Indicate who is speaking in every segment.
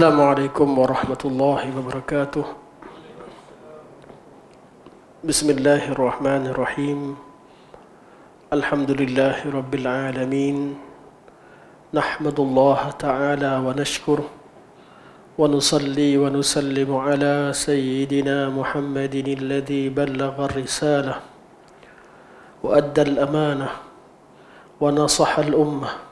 Speaker 1: Assalamualaikum warahmatullahi wabarakatuh. Bismillahirrahmanirrahim. Alhamdulillahi rabbil alamin. Nahmadullah ta'ala wa nashkur wa nusalli wa nusallimu ala sayyidina Muhammadin alladhi ballagha ar-risalah wa adda al-amanah wa nasaha al-ummah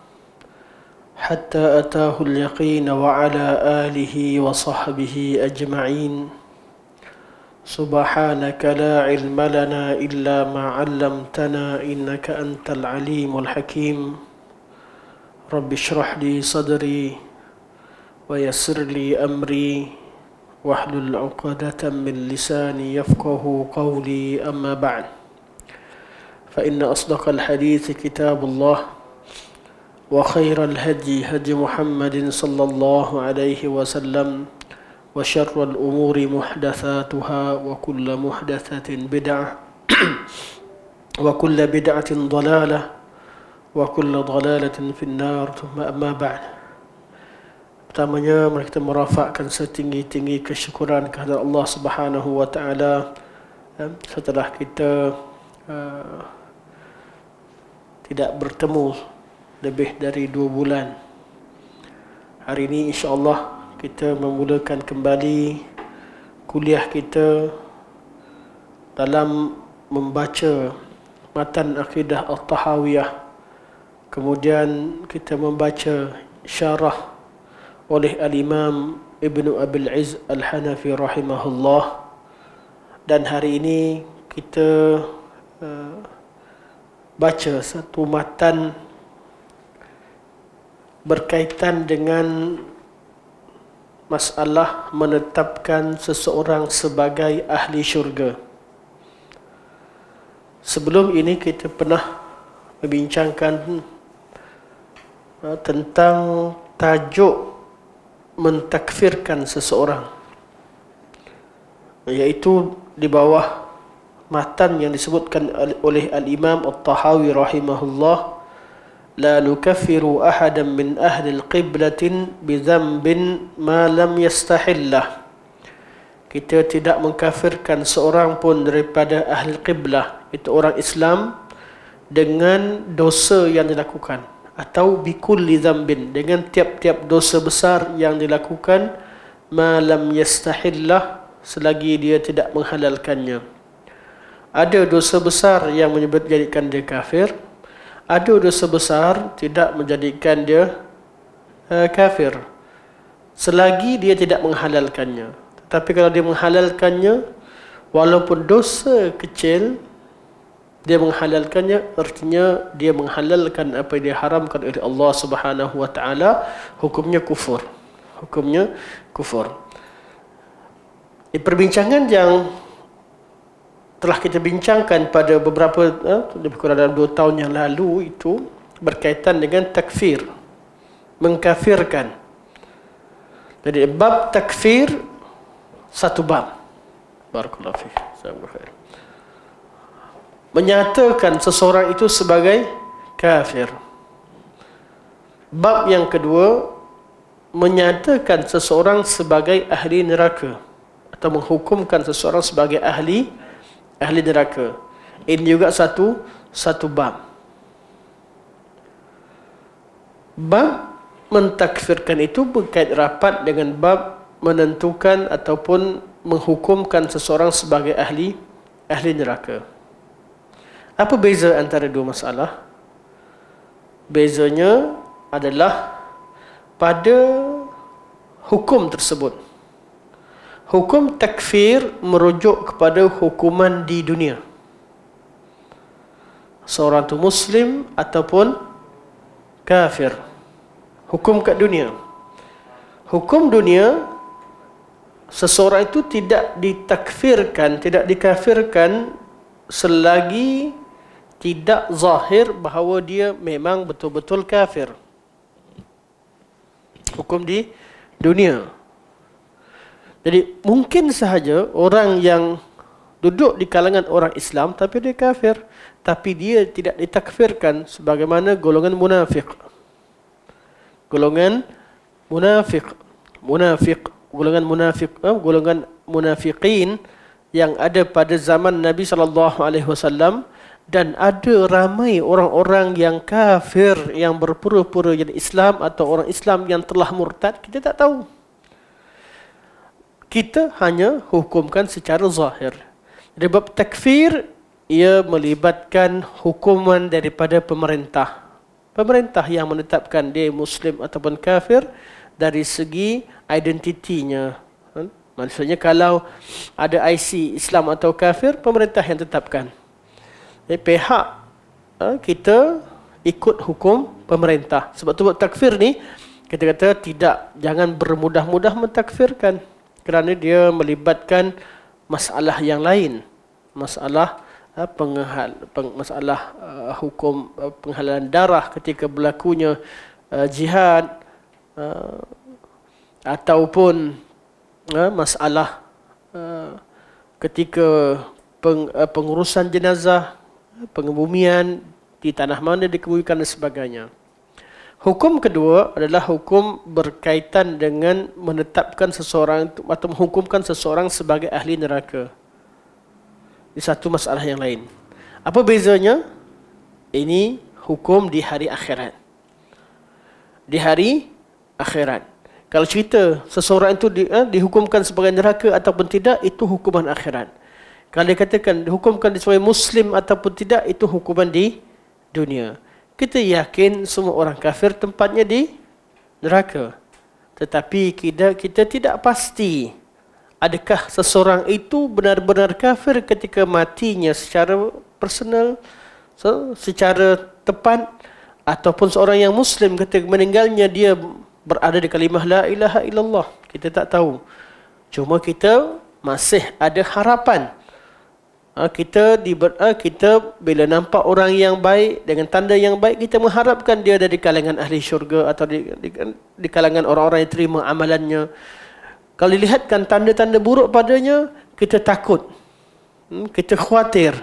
Speaker 1: حتى أتاه اليقين وعلى آله وصحبه أجمعين سبحانك لا علم لنا إلا ما علمتنا إنك أنت العليم الحكيم رب اشرح لي صدري ويسر لي أمري واحلل عقدة من لساني يفقه قولي أما بعد فإن أصدق الحديث كتاب الله وخير الهدي هدي محمد صلى الله عليه وسلم وشر الأمور محدثاتها وكل محدثة بدعة وكل بدعة ضلالة وكل ضلالة في النار ثم أما بعد. Pertamanya mari kita merafakkan setinggi-tinggi kesyukuran kehadirat Allah Subhanahu wa taala setelah kita tidak bertemu lebih dari 2 bulan. Hari ini insya-Allah kita memulakan kembali kuliah kita dalam membaca matan akidah At-Tahawiyah. Kemudian kita membaca syarah oleh Al-Imam Ibnu Abil Izz Al-Hanafi rahimahullah. Dan hari ini kita baca satu matan berkaitan dengan masalah menetapkan seseorang sebagai ahli syurga. Sebelum ini kita pernah membincangkan tentang tajuk mentakfirkan seseorang, iaitu di bawah matan yang disebutkan oleh Al-Imam At-Tahawi rahimahullah, لا نكفر أحدا من أهل القبلة بذنب ما لم يستحله. Kita tidak mengkafirkan seorang pun daripada ahli qiblah, itu orang Islam, dengan dosa yang dilakukan, atau bikulli dzambin, dengan tiap-tiap dosa besar yang dilakukan, ma lam yastahillah, selagi dia tidak menghalalkannya. Ada dosa besar yang menjadikan dia kafir, ada dosa besar tidak menjadikan dia kafir selagi dia tidak menghalalkannya. Tetapi kalau dia menghalalkannya, walaupun dosa kecil, dia menghalalkannya, artinya dia menghalalkan apa yang diharamkan oleh Allah Subhanahu wa taala, hukumnya kufur. Hukumnya kufur. Di perbincangan yang telah kita bincangkan pada beberapa lebih kurang dalam 2 tahun yang lalu, itu berkaitan dengan takfir, mengkafirkan. Jadi bab takfir satu bab. Barakallahu fiik. Jazakumullah. Menyatakan seseorang itu sebagai kafir. Bab yang kedua, menyatakan seseorang sebagai ahli neraka, atau menghukumkan seseorang sebagai ahli neraka. Ini juga satu bab. Bab mentakfirkan itu berkait rapat dengan bab menentukan ataupun menghukumkan seseorang sebagai ahli neraka. Apa beza antara dua masalah? Bezanya adalah pada hukum tersebut. Hukum takfir merujuk kepada hukuman di dunia. Seorang itu Muslim ataupun kafir. Hukum kat dunia. Hukum dunia, seseorang itu tidak ditakfirkan, tidak dikafirkan selagi tidak zahir bahawa dia memang betul-betul kafir. Hukum di dunia. Jadi mungkin sahaja orang yang duduk di kalangan orang Islam tapi dia kafir, tapi dia tidak ditakfirkan sebagaimana golongan munafik. Golongan munafik golongan munafiqin yang ada pada zaman Nabi SAW, dan ada ramai orang-orang yang kafir yang berpura-pura jadi Islam atau orang Islam yang telah murtad, kita tak tahu. Kita hanya hukumkan secara zahir. Jadi bab takfir, ia melibatkan hukuman daripada pemerintah. Pemerintah yang menetapkan dia Muslim ataupun kafir dari segi identitinya. Maksudnya kalau ada IC Islam atau kafir, pemerintah yang tetapkan. Jadi pihak kita ikut hukum pemerintah. Sebab tu buat takfir ni, kita kata tidak, jangan bermudah-mudah mentakfirkan. Kerana dia melibatkan masalah yang lain. Masalah hukum penghalalan darah ketika berlakunya jihad, ataupun masalah ketika pengurusan jenazah, pengebumian di tanah mana dikebumikan dan sebagainya. Hukum kedua adalah hukum berkaitan dengan menetapkan seseorang atau menghukumkan seseorang sebagai ahli neraka. Ini satu masalah yang lain. Apa bezanya? Ini hukum di hari akhirat. Di hari akhirat. Kalau cerita seseorang itu dihukumkan sebagai neraka ataupun tidak, itu hukuman akhirat. Kalau dikatakan dihukumkan sebagai Muslim ataupun tidak, itu hukuman di dunia. Kita yakin semua orang kafir tempatnya di neraka. Tetapi kita tidak pasti adakah seseorang itu benar-benar kafir ketika matinya secara personal, secara tepat, ataupun seorang yang Muslim ketika meninggalnya dia berada di kalimah la ilaha illallah. Kita tak tahu. Cuma kita masih ada harapan. Kita bila nampak orang yang baik dengan tanda yang baik, kita mengharapkan dia dari kalangan ahli syurga atau di kalangan orang-orang yang terima amalannya. Kalau dilihatkan tanda-tanda buruk padanya, kita takut. Kita khawatir.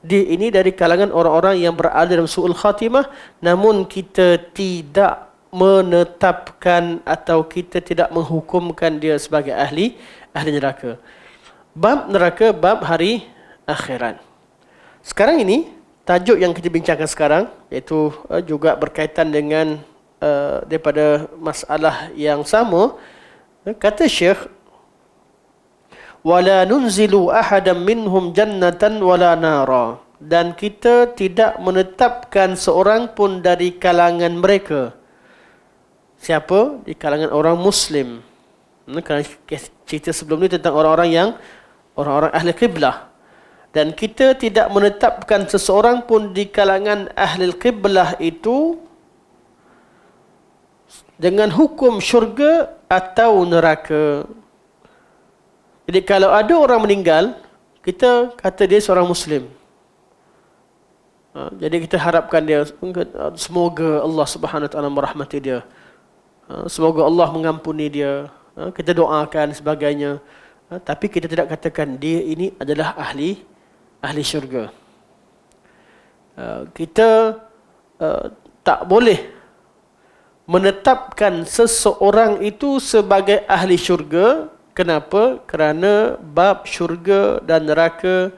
Speaker 1: Dia ini dari kalangan orang-orang yang berada dalam su'ul khatimah, namun kita tidak menetapkan atau kita tidak menghukumkan dia sebagai ahli neraka. Bab neraka, bab hari akhirat. Sekarang ini, tajuk yang kita bincangkan sekarang, iaitu juga berkaitan dengan daripada masalah yang sama. Kata Syekh, wala nunzilu ahadan minhum jannatan wala nara, dan kita tidak menetapkan seorang pun dari kalangan mereka. Siapa? Di kalangan orang Muslim. Kerana cerita sebelum ni tentang orang-orang ahli qiblah. Dan kita tidak menetapkan seseorang pun di kalangan ahli qiblah itu dengan hukum syurga atau neraka. Jadi kalau ada orang meninggal, kita kata dia seorang Muslim. Jadi kita harapkan dia, semoga Allah Subhanahu Wa Taala merahmati dia. Semoga Allah mengampuni dia. Kita doakan sebagainya. Tapi kita tidak katakan dia ini adalah ahli syurga. Kita tak boleh menetapkan seseorang itu sebagai ahli syurga. Kenapa? Kerana bab syurga dan neraka,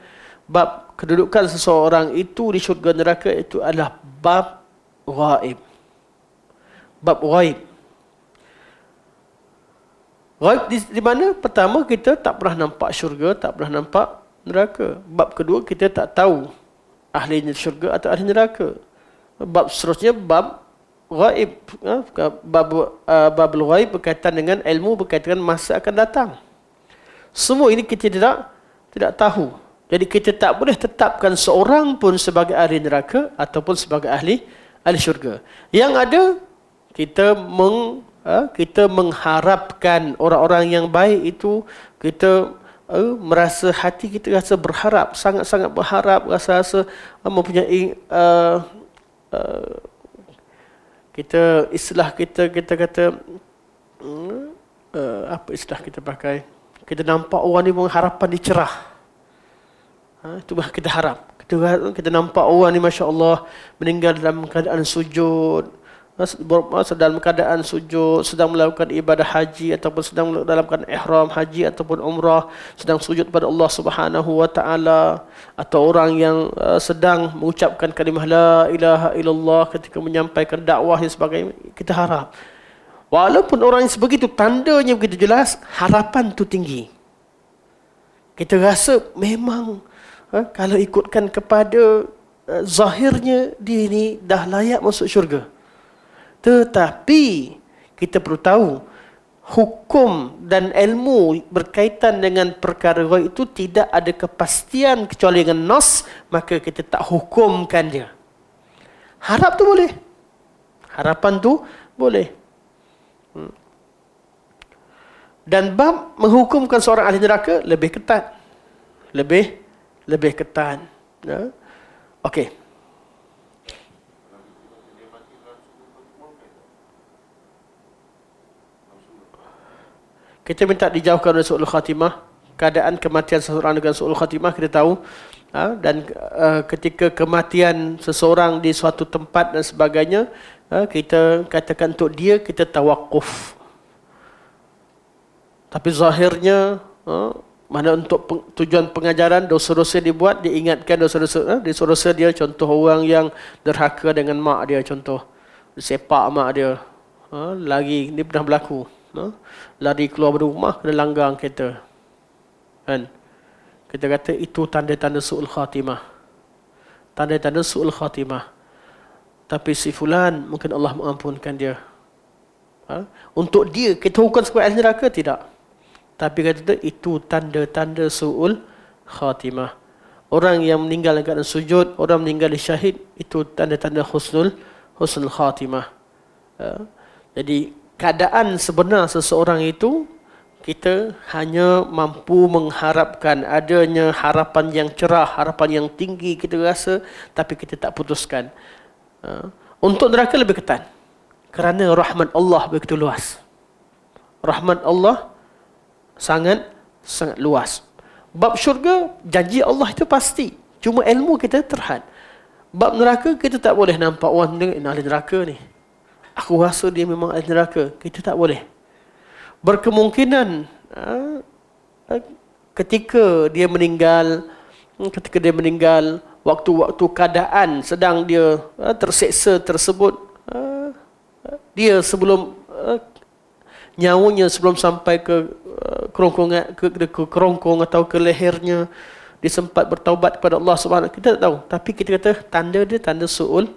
Speaker 1: bab kedudukan seseorang itu di syurga neraka itu adalah bab ghaib. Bab ghaib. Ghaib di mana? Pertama, kita tak pernah nampak syurga, tak pernah nampak neraka. Bab kedua, kita tak tahu ahli syurga atau ahli neraka. Bab seterusnya, bab ghaib. Bab ghaib berkaitan dengan ilmu, berkaitan dengan masa akan datang. Semua ini kita tidak tahu. Jadi kita tak boleh tetapkan seorang pun sebagai ahli neraka ataupun sebagai ahli syurga. Yang ada, kita mengharapkan orang-orang yang baik itu, kita merasa hati kita rasa berharap, sangat-sangat berharap, rasa mempunyai kita kata apa istilah kita pakai, kita nampak orang ni harapan dia cerah. Itu kita harap. Kita nampak orang ni Masya Allah meninggal dalam keadaan sujud, dalam keadaan sujud, sedang melakukan ibadah haji ataupun sedang dalam keadaan ihram haji ataupun umrah, sedang sujud pada Allah Subhanahu wa taala, atau orang yang sedang mengucapkan kalimah la ilaha illallah ketika menyampaikan dakwah dan sebagainya, kita harap walaupun orang yang sebegitu tandanya begitu jelas, harapan tu tinggi. Kita rasa memang kalau ikutkan kepada zahirnya dia ni dah layak masuk syurga. Tetapi kita perlu tahu hukum dan ilmu berkaitan dengan perkara ghaib itu tidak ada kepastian kecuali dengan nas, maka kita tak hukumkan dia. Harap tu boleh. Harapan tu boleh. Dan bab menghukumkan seorang ahli neraka lebih ketat. Lebih ketat. Ya. Okey. Kita minta dijauhkan dari su'ul khatimah. Keadaan kematian seseorang dengan su'ul khatimah kita tahu. Dan ketika kematian seseorang di suatu tempat dan sebagainya, kita katakan untuk dia, kita tawakuf. Tapi zahirnya, mana untuk tujuan pengajaran, dosa-dosa dibuat, diingatkan dosa-dosa dia. Contoh orang yang derhaka dengan mak dia, contoh. Sepak mak dia. Lagi, ini pernah berlaku. Lari keluar dari rumah, kena langgang kereta. Kan? Kita kata itu tanda-tanda su'ul khatimah. Tanda-tanda su'ul khatimah. Tapi si fulan, mungkin Allah mengampunkan dia. Untuk dia, kita hukum sebagai ahli neraka? Tidak. Tapi kata itu tanda-tanda su'ul khatimah. Orang yang meninggal dalam keadaan sujud, orang meninggal syahid, itu tanda-tanda husnul khatimah. Jadi, keadaan sebenar seseorang itu, kita hanya mampu mengharapkan adanya harapan yang cerah, harapan yang tinggi kita rasa, tapi kita tak putuskan. Untuk neraka lebih ketat. Kerana rahmat Allah begitu luas. Rahmat Allah sangat luas. Bab syurga, janji Allah itu pasti. Cuma ilmu kita terhad. Bab neraka, kita tak boleh nampak orang ni ahli neraka ni. Aku rasa dia memang ahli neraka. Kita tak boleh. Berkemungkinan ketika dia meninggal, waktu-waktu keadaan sedang dia terseksa tersebut, dia sebelum nyawanya sebelum sampai ke kerongkong atau ke lehernya, dia sempat bertaubat kepada Allah Subhanahu. Kita tak tahu, tapi kita kata tanda dia tanda su'ul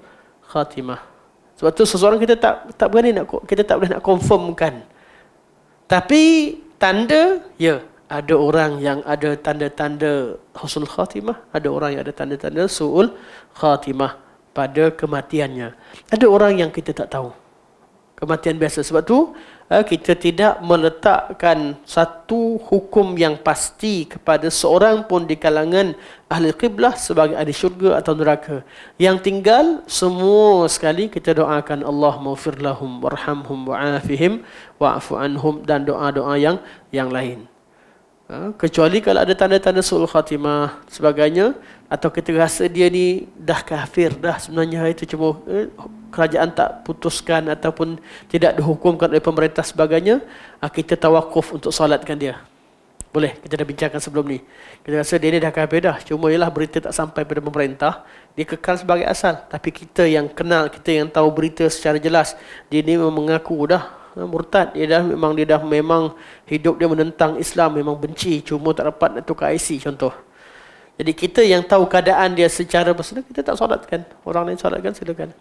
Speaker 1: khatimah. Sebab tu seseorang kita tak berani kita tak boleh nak confirmkan. Tapi tanda, ya, ada orang yang ada tanda-tanda husnul khatimah, ada orang yang ada tanda-tanda su'ul khatimah pada kematiannya. Ada orang yang kita tak tahu. Kematian biasa. Sebab tu kita tidak meletakkan satu hukum yang pasti kepada seorang pun di kalangan ahli qiblah sebagai ahli syurga atau neraka. Yang tinggal semua sekali kita doakan Allah maghfir lahum warhamhum wa'afihim wa'fu anhum, dan doa-doa yang lain. Kecuali kalau ada tanda-tanda su'ul khatimah sebagainya, atau kita rasa dia ni dah kafir dah, sebenarnya itu cuma kerajaan tak putuskan ataupun tidak dihukumkan oleh pemerintah sebagainya, kita tawakuf untuk solatkan dia. Boleh, kita dah bincangkan sebelum ni. Kita rasa dia ni dah kafir dah, cuma ialah berita tak sampai pada pemerintah, dia kekal sebagai asal. Tapi kita yang kenal, kita yang tahu berita secara jelas, dia ni memang mengaku dah murtad, dia dah memang hidup dia menentang Islam, memang benci, cuma tak dapat nak tukar IC contoh. Jadi kita yang tahu keadaan dia secara personal, kita tak solatkan. Orang lain solatkan, silakan.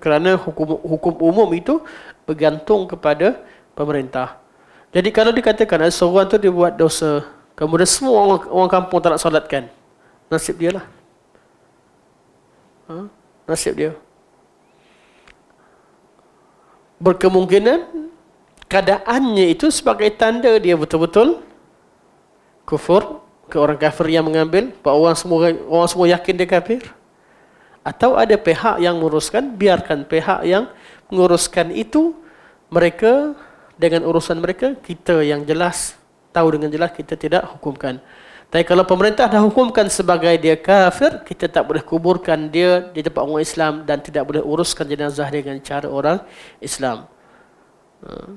Speaker 1: Kerana hukum umum itu bergantung kepada pemerintah. Jadi kalau dikatakan seorang tu dia buat dosa, kemudian semua orang kampung tak nak solatkan, nasib dia lah. Nasib dia. Berkemungkinan keadaannya itu sebagai tanda dia betul-betul kufur, ke orang kafir yang mengambil, orang semua yakin dia kafir. Atau ada pihak yang menguruskan, biarkan pihak yang menguruskan itu, mereka dengan urusan mereka, kita yang jelas, tahu dengan jelas, kita tidak hukumkan. Tapi kalau pemerintah dah hukumkan sebagai dia kafir, kita tak boleh kuburkan dia di tempat orang Islam dan tidak boleh uruskan jenazah dengan cara orang Islam.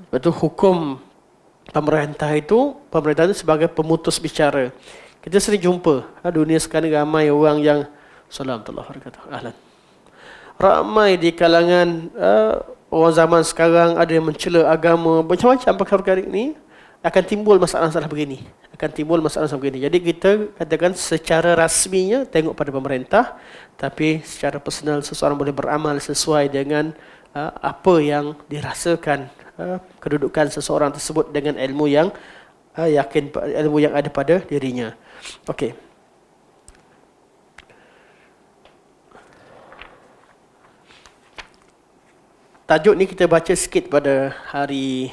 Speaker 1: Betul hukum pemerintah itu sebagai pemutus bicara. Kita sering jumpa, dunia sekarang ramai orang yang ahlan. Ramai di kalangan orang zaman sekarang ada yang mencela agama, macam-macam perkara-perkara ini akan timbul masalah-masalah begini. Jadi kita katakan secara rasminya tengok pada pemerintah, tapi secara personal seseorang boleh beramal sesuai dengan apa yang dirasakan kedudukan seseorang tersebut dengan ilmu yang ilmu yang ada pada dirinya. Okey. Tajuk ni kita baca sikit pada hari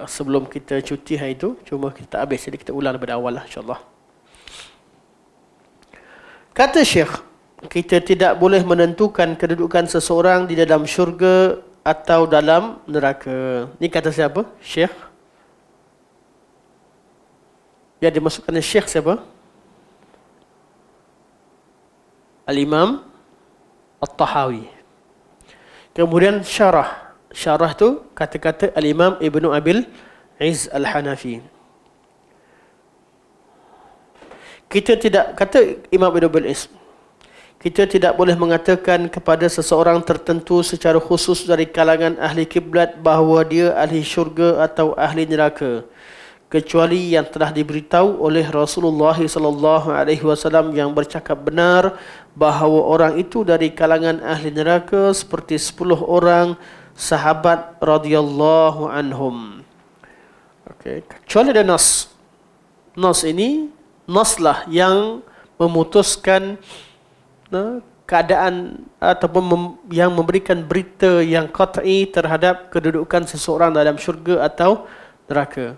Speaker 1: sebelum kita cuti hari itu. Cuma kita tak habis, jadi kita ulang daripada awal lah insyaAllah. Kata Syekh, kita tidak boleh menentukan kedudukan seseorang di dalam syurga atau dalam neraka. Ni kata siapa? Syekh. Yang dimasukkan Syekh siapa? Al-Imam At-Tahawi. Kemudian syarah. Syarah tu kata-kata Al-Imam Ibnu Abil Izz Al-Hanafi. Kita tidak, kata Imam Ibnu Abil Izz, kita tidak boleh mengatakan kepada seseorang tertentu secara khusus dari kalangan ahli kiblat bahawa dia ahli syurga atau ahli neraka, kecuali yang telah diberitahu oleh Rasulullah SAW yang bercakap benar bahawa orang itu dari kalangan ahli neraka seperti 10 orang sahabat radhiyallahu anhum. Okey, kecuali ada nas. Nas ini naslah yang memutuskan keadaan ataupun yang memberikan berita yang qat'i terhadap kedudukan seseorang dalam syurga atau neraka.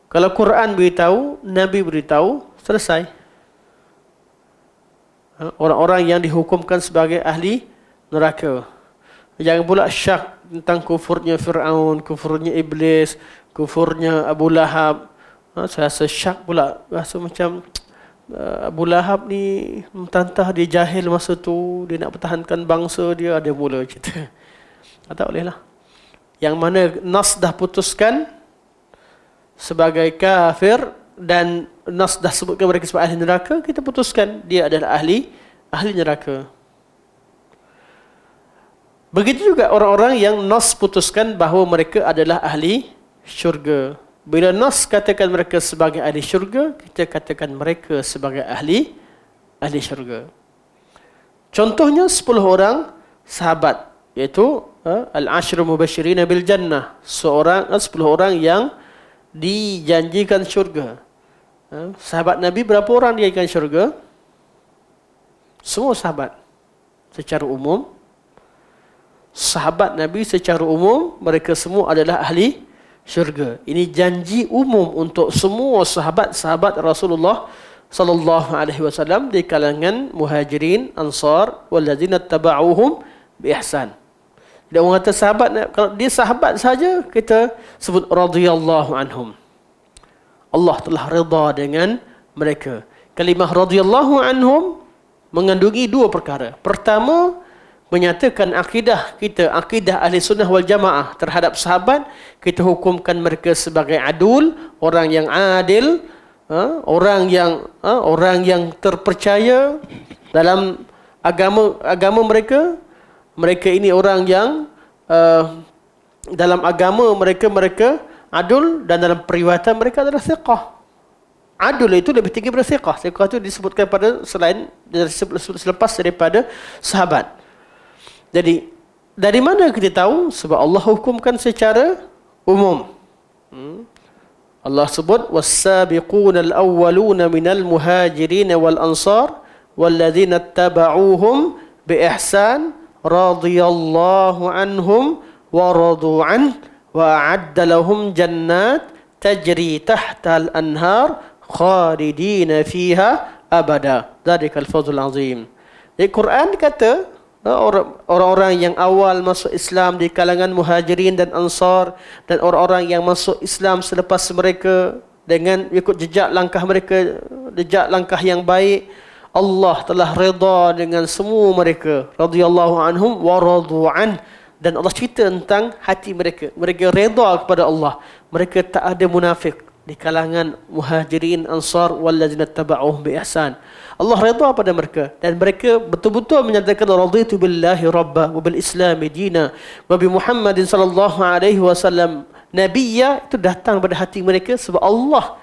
Speaker 1: Kalau Quran beritahu, Nabi beritahu, selesai. Orang-orang yang dihukumkan sebagai ahli neraka. Jangan pula syak tentang kufurnya Fir'aun, kufurnya Iblis, kufurnya Abu Lahab. Saya rasa syak pula. Rasa macam Abu Lahab ni mentantah, dia jahil masa tu, dia nak pertahankan bangsa dia, ada mula cerita. Tak boleh lah. Yang mana nas dah putuskan sebagai kafir dan nas dah sebutkan mereka sebagai ahli neraka, kita putuskan dia adalah ahli neraka. Begitu juga orang-orang yang nas putuskan bahawa mereka adalah ahli syurga. Bila nas katakan mereka sebagai ahli syurga, kita katakan mereka sebagai ahli syurga. Contohnya 10 orang sahabat, iaitu al-ashru mubasyirin bil jannah, 10 orang yang dijanjikan syurga. Sahabat Nabi berapa orang dijanjikan syurga? Semua sahabat secara umum. Sahabat Nabi secara umum, mereka semua adalah ahli syurga. Ini janji umum untuk semua sahabat-sahabat Rasulullah sallallahu alaihi wasallam di kalangan Muhajirin, Ansar, wallazina tabauhum bi ihsan. Dia orang kata sahabat, kalau dia sahabat saja kita sebut radhiyallahu anhum. Allah telah redha dengan mereka. Kalimah radhiyallahu anhum mengandungi 2 perkara. Pertama, menyatakan akidah kita, akidah ahli sunnah wal jamaah terhadap sahabat. Kita hukumkan mereka sebagai adul, orang yang adil, orang yang terpercaya dalam agama mereka. Mereka ini orang yang dalam agama mereka adul, dan dalam periwayatan mereka adalah thiqah. Adul itu lebih tinggi daripada thiqah. Thiqah itu disebutkan pada selepas daripada sahabat. Jadi dari mana kita tahu? Sebab Allah hukumkan secara umum. Allah sebut was-sabiquna al-awwaluna minal muhajirin wal ansar walladzina tabauhum bi ihsan radhiyallahu anhum wa radu an wa a'adda lahum jannat tajri tahta al-anhar khalidina fiha abada. Dzalikal fawzul azim. Di Quran kata orang-orang yang awal masuk Islam di kalangan Muhajirin dan Ansar, dan orang-orang yang masuk Islam selepas mereka dengan ikut jejak langkah mereka jejak langkah yang baik. Allah telah redha dengan semua mereka. Radhiyallahu anhum wa radu an. Dan Allah cerita tentang hati mereka. Mereka redha kepada Allah. Mereka tak ada munafik di kalangan muhajirin, ansar, walladzina taba'uhum bi ihsan. Allah redha pada mereka dan mereka betul-betul menyatakan raditu billahi rabba wa bil islami dina wa bi Muhammadin sallallahu alaihi wasallam nabiyya. Itu datang pada hati mereka sebab Allah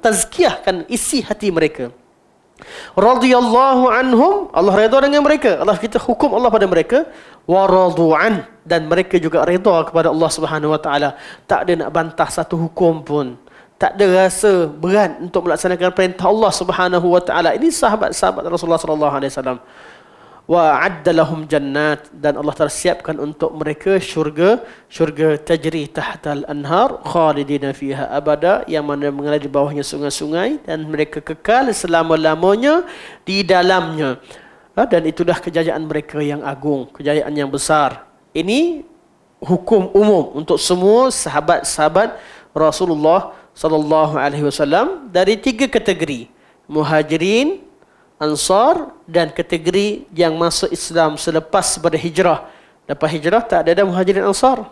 Speaker 1: tazkiyahkan isi hati mereka. Radhiyallahu anhum, Allah redha dengan mereka. Allah kita hukum Allah pada mereka. Wa radu'an, dan mereka juga redha kepada Allah Subhanahu wa taala. Tak ada nak bantah satu hukum pun. Tak ada rasa berat untuk melaksanakan perintah Allah Subhanahu wa taala. Ini sahabat-sahabat Rasulullah sallallahu alaihi wasallam. Wa adda lahum jannat, dan Allah telah siapkan untuk mereka syurga tajri tahtal anhar khalidina fiha abada, yang mana mengalir di bawahnya sungai-sungai dan mereka kekal selama-lamanya di dalamnya. Dan itulah kejayaan mereka yang agung, kejayaan yang besar. Ini hukum umum untuk semua sahabat-sahabat Rasulullah sallallahu alaihi wasallam dari 3 kategori: Muhajirin, Ansar, dan kategori yang masuk Islam selepas pada hijrah. Lepas hijrah tak ada Muhajirin, Ansar.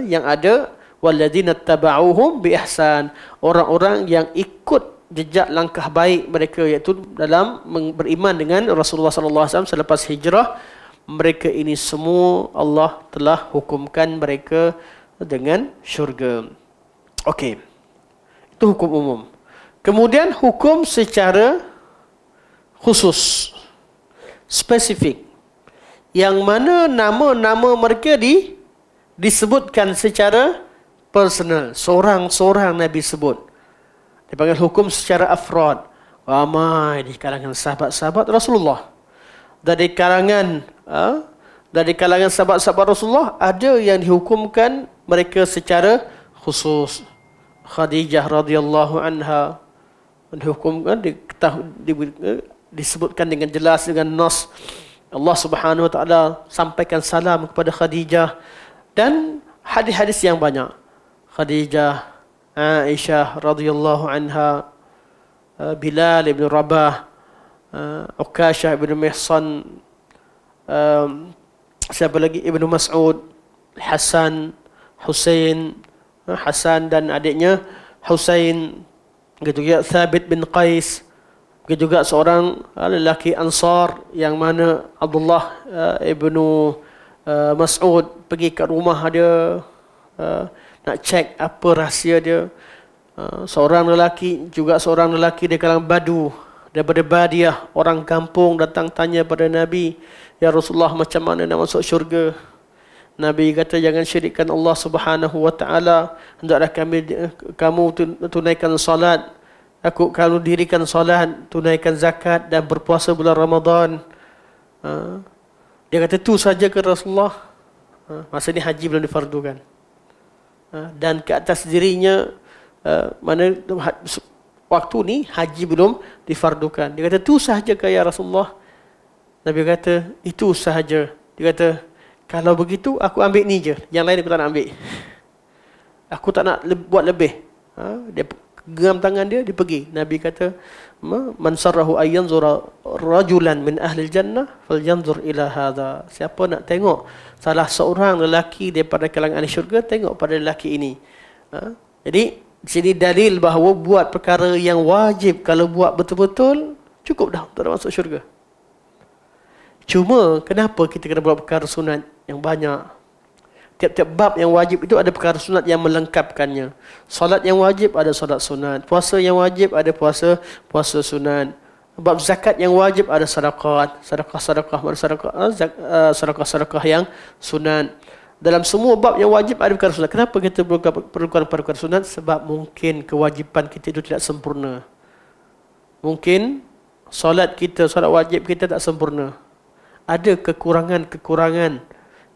Speaker 1: Yang ada walladzina taba'uhum bi ihsan, orang-orang yang ikut jejak langkah baik mereka, iaitu dalam beriman dengan Rasulullah sallallahu alaihi wasallam selepas hijrah. Mereka ini semua Allah telah hukumkan mereka dengan syurga. Okey. Itu hukum umum. Kemudian hukum secara khusus, spesifik, yang mana nama-nama mereka disebutkan secara personal. Seorang-seorang Nabi sebut. Dipanggil hukum secara afrad. Ramai di kalangan sahabat-sahabat Rasulullah. Dari kalangan sahabat-sahabat Rasulullah, ada yang dihukumkan mereka secara khusus. Khadijah radhiyallahu anha dihukumkan, disebutkan dengan jelas, dengan nas. Allah Subhanahu wa taala sampaikan salam kepada Khadijah, dan hadis-hadis yang banyak. Khadijah, Aisyah radhiyallahu anha, Bilal ibn Rabah, Uqashah ibn Mihsan, siapa lagi, Ibnu Mas'ud, Hasan, Husain, Hasan dan adiknya Husain, begitu juga Thabit bin Qais, begitu juga seorang lelaki Ansar yang mana Abdullah ibnu Mas'ud pergi ke rumah dia, nak cek apa rahsia dia. Seorang lelaki di kalangan Badu daripada Badiah, orang kampung, datang tanya pada Nabi, "Ya Rasulullah, macam mana nak masuk syurga?" Nabi kata, "Jangan syirikkan Allah Subhanahu wa taala. Hendaklah kamu tunaikan salat. Kalau dirikan salat, tunaikan zakat dan berpuasa bulan Ramadan." Dia kata, "Tu saja ke Rasulullah?" Masa ni haji belum difardukan. Dan ke atas dirinya, mana waktu ni haji belum difardukan. Dia kata, "Tu sahaja ke ya Rasulullah?" Nabi kata, "Itu sahaja." Dia kata, "Kalau begitu aku ambil ni je, yang lain aku tak nak ambil. Aku tak nak buat lebih." Dia genggam tangan dia pergi. Nabi kata, "Man sarrahu ayyanzura rajulan min ahli jannah falyanzur ila hadha." Siapa nak tengok salah seorang lelaki daripada kalangan ahli syurga, tengok pada lelaki ini. Jadi di sini dalil bahawa buat perkara yang wajib, kalau buat betul-betul, cukup dah untuk masuk syurga. Cuma kenapa kita kena buat perkara sunat yang banyak? Tiap-tiap bab yang wajib itu ada perkara sunat yang melengkapkannya. Solat yang wajib ada solat sunat. Puasa yang wajib ada puasa sunat. Bab zakat yang wajib ada sedekah yang sunat. Dalam semua bab yang wajib ada perkara sunat. Kenapa kita perlukan perkara sunat? Sebab mungkin kewajipan kita itu tidak sempurna. Mungkin solat wajib kita tak sempurna. Ada kekurangan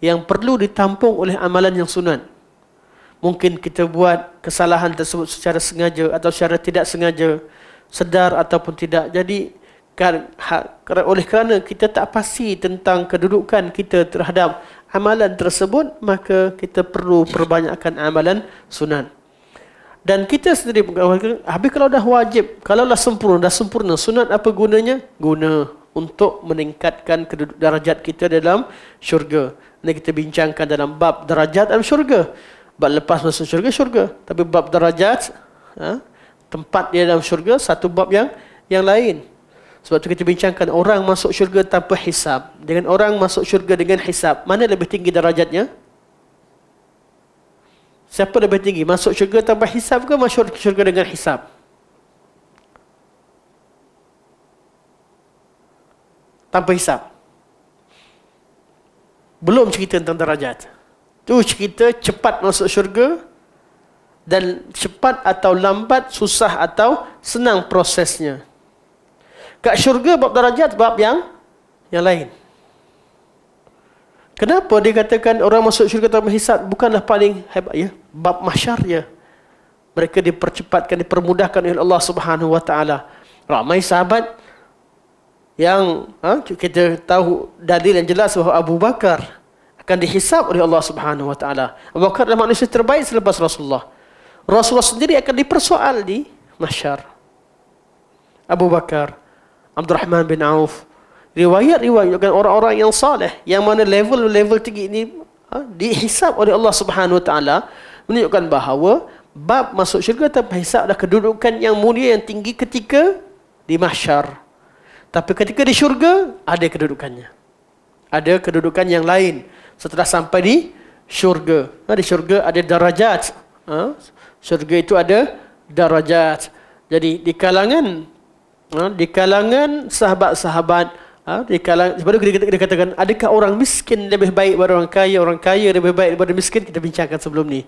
Speaker 1: yang perlu ditampung oleh amalan yang sunat. Mungkin kita buat kesalahan tersebut secara sengaja atau secara tidak sengaja, sedar ataupun tidak. Jadi oleh kerana kita tak pasti tentang kedudukan kita terhadap amalan tersebut, maka kita perlu perbanyakkan amalan sunat. Dan kita sendiri, habis kalau dah wajib, kalau dah sempurna, sunat apa gunanya? Guna untuk meningkatkan darajat kita dalam syurga. Ini kita bincangkan dalam bab darajat dalam syurga. Bab lepas masuk syurga. Tapi bab darajat, tempat dia dalam syurga, satu bab yang lain. Sebab tu kita bincangkan orang masuk syurga tanpa hisab dengan orang masuk syurga dengan hisab. Mana lebih tinggi darajatnya? Siapa lebih tinggi? Masuk syurga tanpa hisab ke masuk syurga dengan hisab? Tanpa hisab. Belum cerita tentang darajat. Tu cerita cepat masuk syurga dan cepat atau lambat, susah atau senang prosesnya. Kat syurga bab darajat bab yang lain. Kenapa dikatakan orang masuk syurga tanpa hisab bukanlah paling hebat ya? Bab mahsyar ya. Mereka dipercepatkan, dipermudahkan oleh Allah Subhanahu wa taala. Ramai sahabat yang kita tahu dalil yang jelas bahawa Abu Bakar akan dihisab oleh Allah Subhanahu wa taala. Abu Bakar adalah manusia terbaik selepas Rasulullah. Rasulullah sendiri akan dipersoal di mahsyar. Abu Bakar, Abdurrahman bin Auf, riwayat-riwayat orang-orang yang saleh yang mana level tinggi ini dihisab oleh Allah Subhanahu wa taala menunjukkan bahawa bab masuk syurga tanpa hisab adalah kedudukan yang mulia yang tinggi ketika di mahsyar. Tapi ketika di syurga ada kedudukannya. Ada kedudukan yang lain setelah sampai di syurga. Di syurga ada darajat. Syurga itu ada darajat. Jadi di kalangan sahabat-sahabat, sebab itu dia katakan, adakah orang miskin lebih baik daripada orang kaya lebih baik daripada miskin? Kita bincangkan sebelum ni.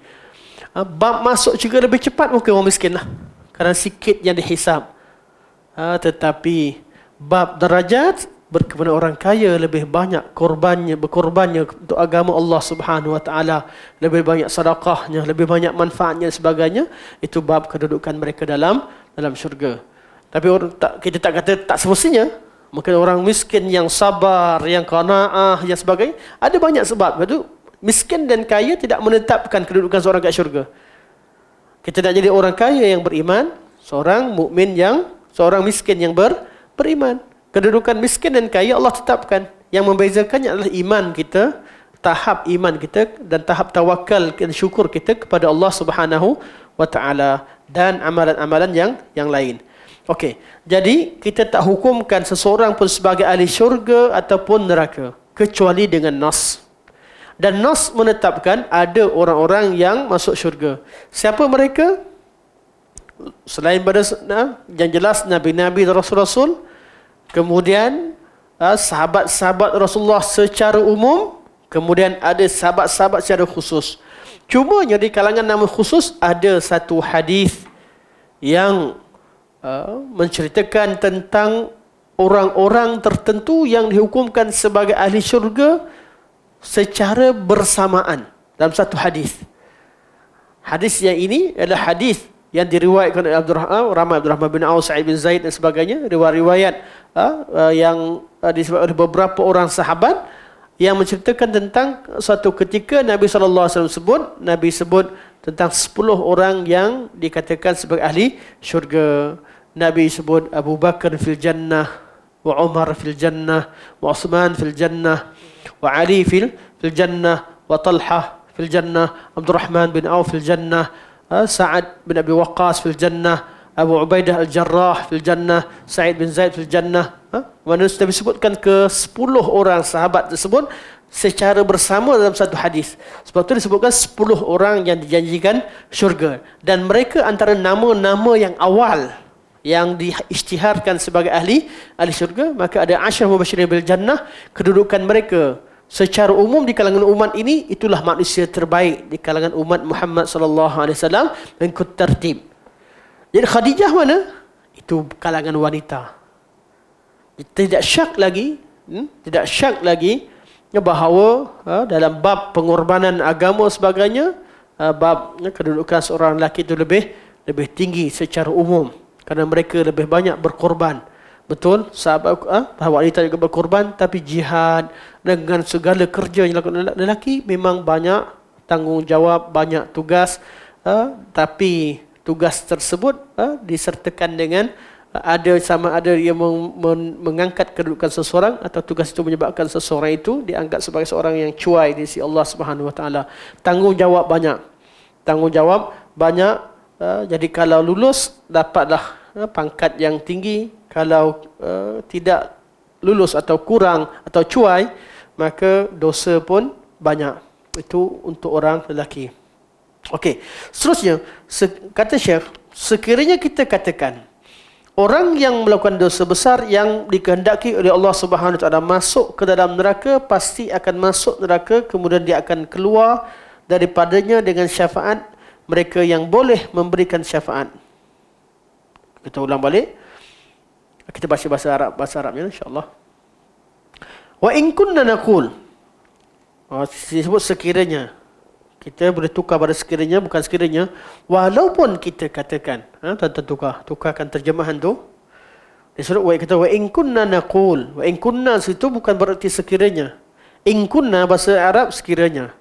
Speaker 1: Bab masuk syurga lebih cepat mungkin orang miskin lah, kerana sikit yang dihisab. Tetapi bab darajat kepada orang kaya lebih banyak berkorbannya untuk agama Allah Subhanahu wa taala, lebih banyak sedekahnya, lebih banyak manfaatnya dan sebagainya. Itu bab kedudukan mereka dalam syurga. Tapi kita tak kata tak semestinya. Mungkin orang miskin yang sabar, yang qanaah, yang sebagainya, ada banyak sebab. Itu miskin dan kaya tidak menetapkan kedudukan seorang kat syurga. Kita nak jadi orang kaya yang beriman, seorang miskin yang beriman. Kedudukan miskin dan kaya Allah tetapkan. Yang membezakannya adalah iman kita, tahap iman kita dan tahap tawakal dan syukur kita kepada Allah Subhanahu wa taala dan amalan-amalan yang lain. Okey, jadi kita tak hukumkan seseorang pun sebagai ahli syurga ataupun neraka kecuali dengan nas. Dan nas menetapkan ada orang-orang yang masuk syurga. Siapa mereka? Selain pada yang jelas nabi-nabi dan rasul-rasul, kemudian sahabat-sahabat Rasulullah secara umum, kemudian ada sahabat-sahabat secara khusus. Cumanya di kalangan nama khusus ada satu hadis yang menceritakan tentang orang-orang tertentu yang dihukumkan sebagai ahli syurga secara bersamaan dalam satu hadis. Hadis yang ini adalah hadis yang diriwayatkan oleh Abdurrahman bin Auf, Sa'id bin Zaid dan sebagainya, riwayat yang disebut oleh beberapa orang sahabat yang menceritakan tentang suatu ketika Nabi SAW sebut tentang 10 orang yang dikatakan sebagai ahli syurga. Nabi sebut Abu Bakar fil jannah, wa Umar fil jannah, wa Uthman fil jannah, wa Ali fil jannah, wa Talha fil jannah, Abdurrahman bin Auf fil jannah, Sa'ad bin Abi Waqqas fil jannah, Abu Ubaidah al-Jarrah fil jannah, Sa'id bin Zaid fil jannah. Mana sudah disebutkan ke 10 orang sahabat tersebut secara bersama dalam satu hadis. Sebab itu disebutkan 10 orang yang dijanjikan syurga. Dan mereka antara nama-nama yang awal yang diisytiharkan sebagai ahli syurga, maka ada Asyar Mubasyirin bil Jannah. Kedudukan mereka secara umum di kalangan umat ini, itulah manusia terbaik di kalangan umat Muhammad sallallahu alaihi wasallam mengikut tertib. Jadi Khadijah mana? Itu kalangan wanita. Tidak syak lagi bahawa dalam bab pengorbanan agama sebagainya, bab kedudukan seorang lelaki itu lebih tinggi secara umum, kerana mereka lebih banyak berkorban. Betul, sahabat wanita juga berkorban, tapi jihad dengan segala kerja yang dilakukan lelaki memang banyak tanggungjawab, banyak tugas, tapi tugas tersebut disertakan dengan ada yang mengangkat kedudukan seseorang, atau tugas itu menyebabkan seseorang itu dianggap sebagai seorang yang cuai di sisi Allah Subhanahu Wa Taala. Tanggungjawab banyak. Jadi kalau lulus dapatlah pangkat yang tinggi. Kalau tidak lulus atau kurang atau cuai, maka dosa pun banyak. Itu untuk orang lelaki. Okey, seterusnya kata Syekh, sekiranya kita katakan orang yang melakukan dosa besar yang dikehendaki oleh Allah Subhanahu Wa Taala masuk ke dalam neraka, pasti akan masuk neraka, kemudian dia akan keluar daripadanya dengan syafaat mereka yang boleh memberikan syafaat. Kita ulang balik. Kita baca bahasa Arabnya insya-Allah. Wa in kunna naqul. Disebut sekiranya. Kita boleh tukar pada sekiranya, bukan sekiranya. Walaupun kita katakan, tuan-tuan tukarkan terjemahan tu. Disebut wa in kunna naqul. Wa in kunna situ bukan berarti sekiranya. In kunna bahasa Arab sekiranya.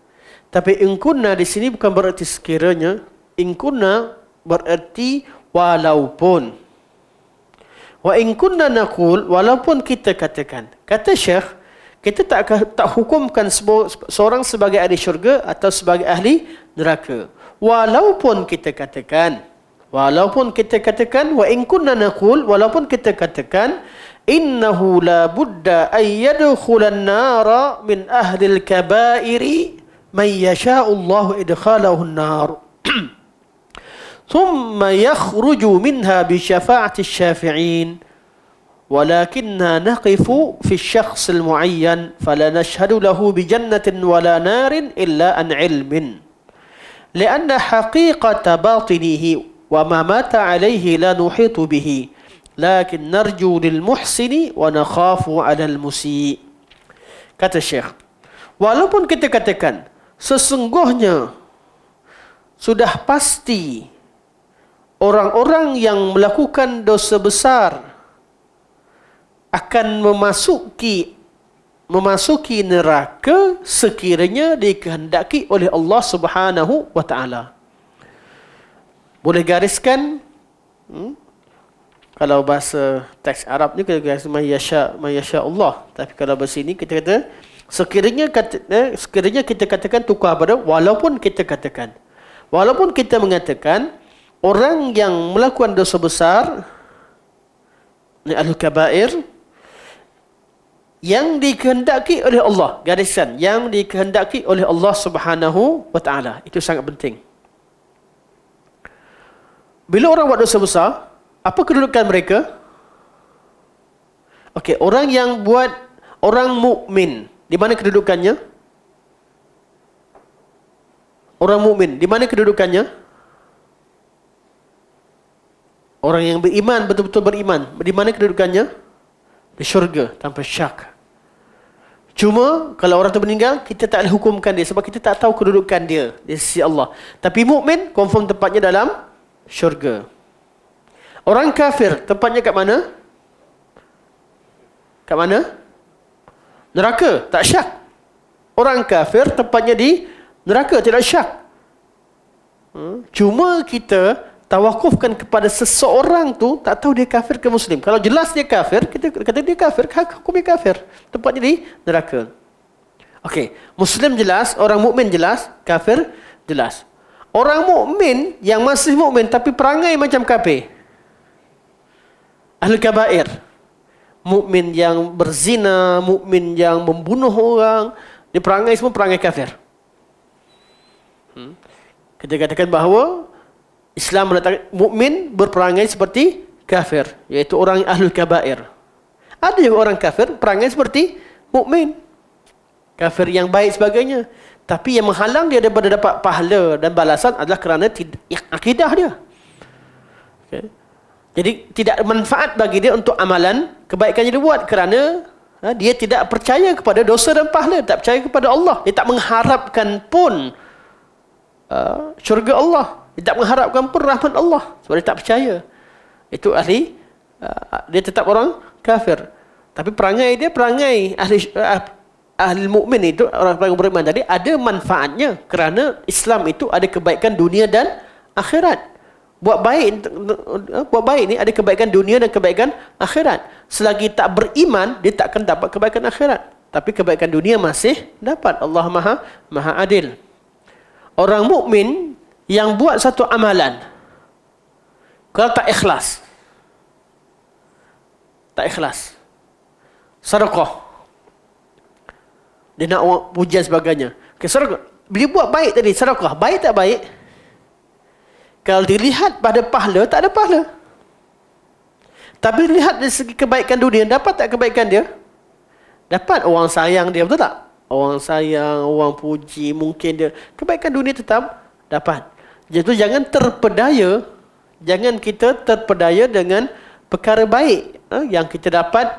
Speaker 1: Tapi in kunna di sini bukan berarti sekiranya. In kunna berarti walaupun. Wa in kunna naqul, walaupun kita katakan. Kata Syekh, kita tak hukumkan seorang sebagai ahli syurga atau sebagai ahli neraka. Walaupun kita katakan wa in kunna naqul, walaupun kita katakan innahu la budda ay yadkhulan nara min ahli al-kaba'iri man yasha'u Allah idkhalahu an-nar thumma yakhruju minha bi syafa'ati asy-syafi'in. ولكننا نقف في الشخص المعين فلا نشهد له بجنة ولا نار إلا عن علم لأن حقيقة باطنه وما مات عليه لا نحيط به لكن نرجو للمحسن ونخاف على المسيء. Kata Syekh, walaupun kita katakan sesungguhnya sudah pasti orang-orang yang melakukan dosa besar akan memasuki neraka sekiranya dikehendaki oleh Allah Subhanahu Wa Taala. Boleh gariskan, kalau bahasa teks Arab ni kita garis mayasya Allah. Tapi kalau bahasa ini kita kata sekiranya kita katakan tukar pada walaupun kita katakan. Walaupun kita mengatakan orang yang melakukan dosa besar ni al-kabair yang dikehendaki oleh Allah, garisan yang dikehendaki oleh Allah Subhanahu Wa Taala. Itu sangat penting. Bila orang buat dosa besar, apa kedudukan mereka? Okey, orang yang buat, orang mukmin, di mana kedudukannya? Orang mukmin, di mana kedudukannya? Orang yang beriman, betul-betul beriman, di mana kedudukannya? Di syurga, tanpa syak. Cuma kalau orang tu meninggal, kita tak boleh hukumkan dia sebab kita tak tahu kedudukan dia di sisi Allah. Tapi mukmin confirm tempatnya dalam syurga. Orang kafir tempatnya kat mana? Kat mana? Neraka, tak syak. Orang kafir tempatnya di neraka, tidak syak. Cuma kita tawakufkan kepada seseorang tu, tak tahu dia kafir ke muslim. Kalau jelas dia kafir, kita kata dia kafir, hukum dia kafir. Tempatnya di neraka. Okey, muslim jelas, orang mukmin jelas, kafir jelas. Orang mukmin yang masih mukmin tapi perangai macam kafir. Ahli kabair. Mukmin yang berzina, mukmin yang membunuh orang, dia perangai semua perangai kafir. Kita katakan bahawa Islam meletakkan mukmin berperangai seperti kafir, iaitu orang ahlul kabair. Ada juga orang kafir perangai seperti mukmin, kafir yang baik sebagainya. Tapi yang menghalang dia daripada dapat pahala dan balasan adalah kerana akidah dia. Okay. Jadi tidak manfaat bagi dia untuk amalan kebaikan yang dia buat kerana dia tidak percaya kepada dosa dan pahala, tak percaya kepada Allah. Dia tak mengharapkan pun syurga Allah. Dia tak mengharapkan pun rahmat Allah sebab dia tak percaya. Itu ahli, dia tetap orang kafir. Tapi perangai dia perangai ahli mukmin itu, orang yang beriman tadi, ada manfaatnya kerana Islam itu ada kebaikan dunia dan akhirat. Buat baik ni ada kebaikan dunia dan kebaikan akhirat. Selagi tak beriman, dia tak akan dapat kebaikan akhirat. Tapi kebaikan dunia masih dapat. Allah Maha Adil. Orang mukmin yang buat satu amalan, kalau tak ikhlas, sedekah, dia nak orang pujian sebagainya. Okay, sedekah. Bila buat baik tadi, sedekah, baik tak baik? Kalau dilihat pada pahala, tak ada pahala. Tapi lihat dari segi kebaikan dunia, dapat tak kebaikan dia? Dapat. Orang sayang dia, betul tak? Orang sayang, orang puji, mungkin dia. Kebaikan dunia tetap dapat. Jadi jangan terpedaya, jangan kita terpedaya dengan perkara baik yang kita dapat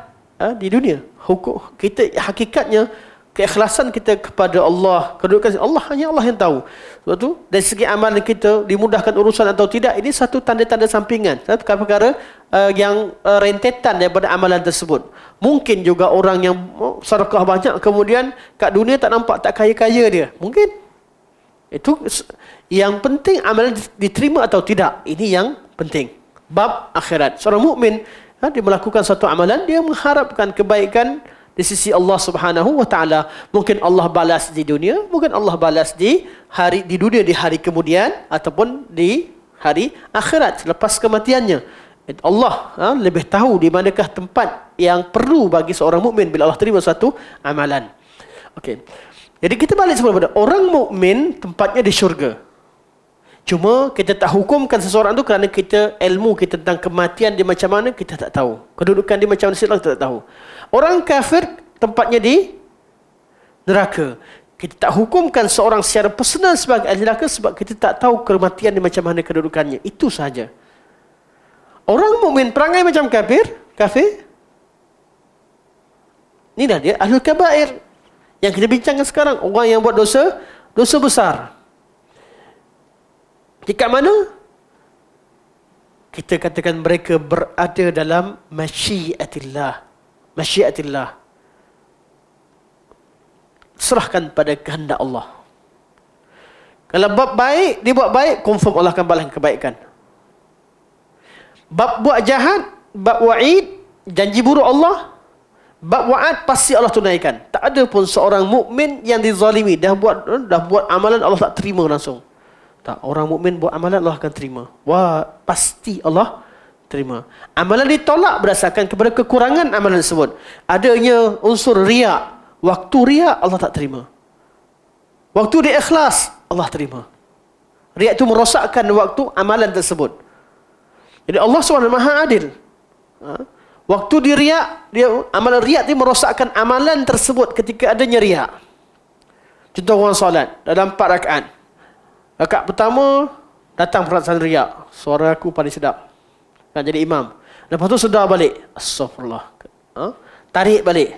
Speaker 1: di dunia. Hukum kita hakikatnya, keikhlasan kita kepada Allah, kedudukan Allah, hanya Allah yang tahu. Sebab tu dari segi amalan kita dimudahkan urusan atau tidak, ini satu tanda-tanda sampingan, satu perkara yang rentetan daripada amalan tersebut. Mungkin juga orang yang sedekah banyak kemudian kat dunia tak nampak, tak kaya-kaya dia. Mungkin. Itu yang penting, amalan diterima atau tidak. Ini yang penting. Bab akhirat. Seorang mukmin dia melakukan satu amalan, dia mengharapkan kebaikan di sisi Allah Subhanahu wa taala. Mungkin Allah balas di dunia, mungkin Allah balas di dunia di hari kemudian ataupun di hari akhirat selepas kematiannya. Allah lebih tahu di manakah tempat yang perlu bagi seorang mukmin bila Allah terima satu amalan. Okey. Jadi kita balik semula pada orang mukmin tempatnya di syurga. Cuma kita tak hukumkan seseorang tu kerana ilmu kita tentang kematian dia macam mana kita tak tahu. Kedudukan dia macam mana kita tak tahu. Orang kafir tempatnya di neraka. Kita tak hukumkan seorang secara personal sebagai ahli neraka sebab kita tak tahu kematian dia macam mana kedudukannya. Itu sahaja. Orang mukmin perangai macam kafir. Ini dah dia ahlul kabair. Yang kita bincangkan sekarang, orang yang buat dosa besar. Dekat mana? Kita katakan mereka berada dalam masyiatillah. Serahkan pada kehendak Allah. Kalau bab baik, dia buat baik, confirm Allah akan balas kebaikan. Bab buat jahat, bab wa'id, janji buruk Allah, bab wa'ad pasti Allah tunaikan. Tak ada pun seorang mukmin yang dizalimi, dah buat amalan Allah tak terima langsung. Tak, orang mukmin buat amalan Allah akan terima. Wah, pasti Allah terima. Amalan ditolak berdasarkan kepada kekurangan amalan tersebut. Adanya unsur riak. Waktu riak Allah tak terima. Waktu dia ikhlas Allah terima. Riak itu merosakkan waktu amalan tersebut. Jadi Allah SWT Maha Adil. Waktu dia amalan riak dia merosakkan amalan tersebut ketika adanya riak. Contoh orang solat dalam 4 rakaat. Rakaat pertama datang perasaan riak. Suara aku paling sedap. Nak jadi imam. Lepas tu sedar balik. Astagfirullah. Tarik balik.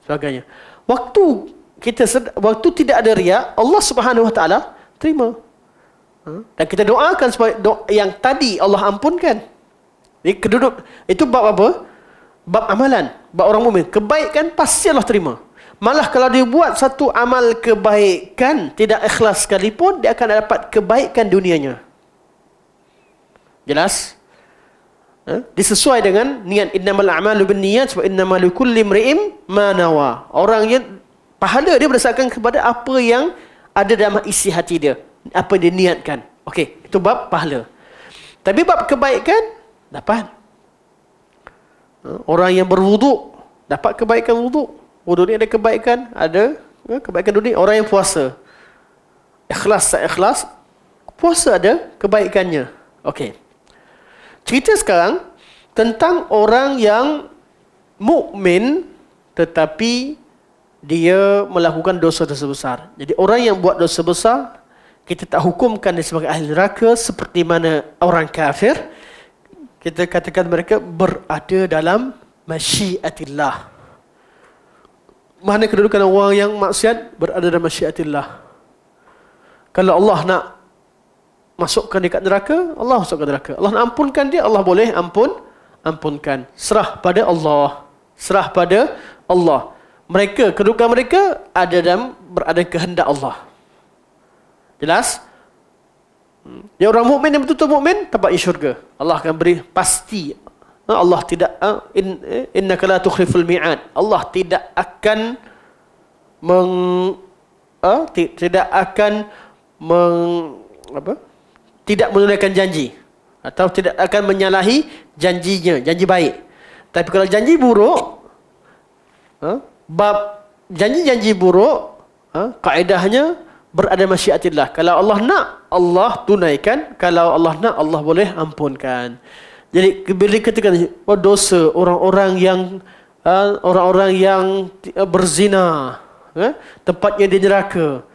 Speaker 1: Sebagainya. Waktu tidak ada riak, Allah Subhanahu Wa Taala terima. Dan kita doakan supaya yang tadi Allah ampunkan. Jadi itu bab apa? Bab amalan, bab orang mukmin. Kebaikan pasti Allah terima. Malah kalau dia buat satu amal kebaikan tidak ikhlas sekalipun, dia akan dapat kebaikan dunianya. Jelas? Disesuai dengan niat. Innamal a'malu binniyat wa innamal likulli imri'in ma nawa. Orang yang pahala dia berdasarkan kepada apa yang ada dalam isi hati dia, apa dia niatkan. Okey, itu bab pahala. Tapi bab kebaikan dapat. Orang yang berwuduk dapat kebaikan wuduk. Wuduk ni ada kebaikan dunia. Orang yang puasa, ikhlas tak ikhlas, puasa ada kebaikannya. Okey. Cerita sekarang tentang orang yang mukmin tetapi dia melakukan dosa-dosa besar. Jadi orang yang buat dosa besar, kita tak hukumkan dia sebagai ahli neraka seperti mana orang kafir. Kita katakan mereka berada dalam masyiatillah. Mana kedudukan orang yang maksiat berada dalam masyiatillah. Kalau Allah nak masukkan dia kat neraka, Allah masukkan neraka. Allah nak ampunkan dia, Allah boleh ampunkan. Serah pada Allah. Serah pada Allah. Kedudukan mereka berada kehendak Allah. Jelas? Yang orang mukmin yang betul-betul mukmin tempatnya syurga. Allah akan beri pasti. Allah tidak innaka la tukhliful mi'ad. Allah tidak akan tidak akan tidak menunaikan janji atau tidak akan menyalahi janjinya, janji baik. Tapi kalau janji buruk, bab janji-janji buruk, kaedahnya berada masyiatillah. Kalau Allah nak, Allah tunaikan. Kalau Allah nak, Allah boleh ampunkan. Jadi bila ketika dosa orang-orang yang berzina, tempatnya di neraka.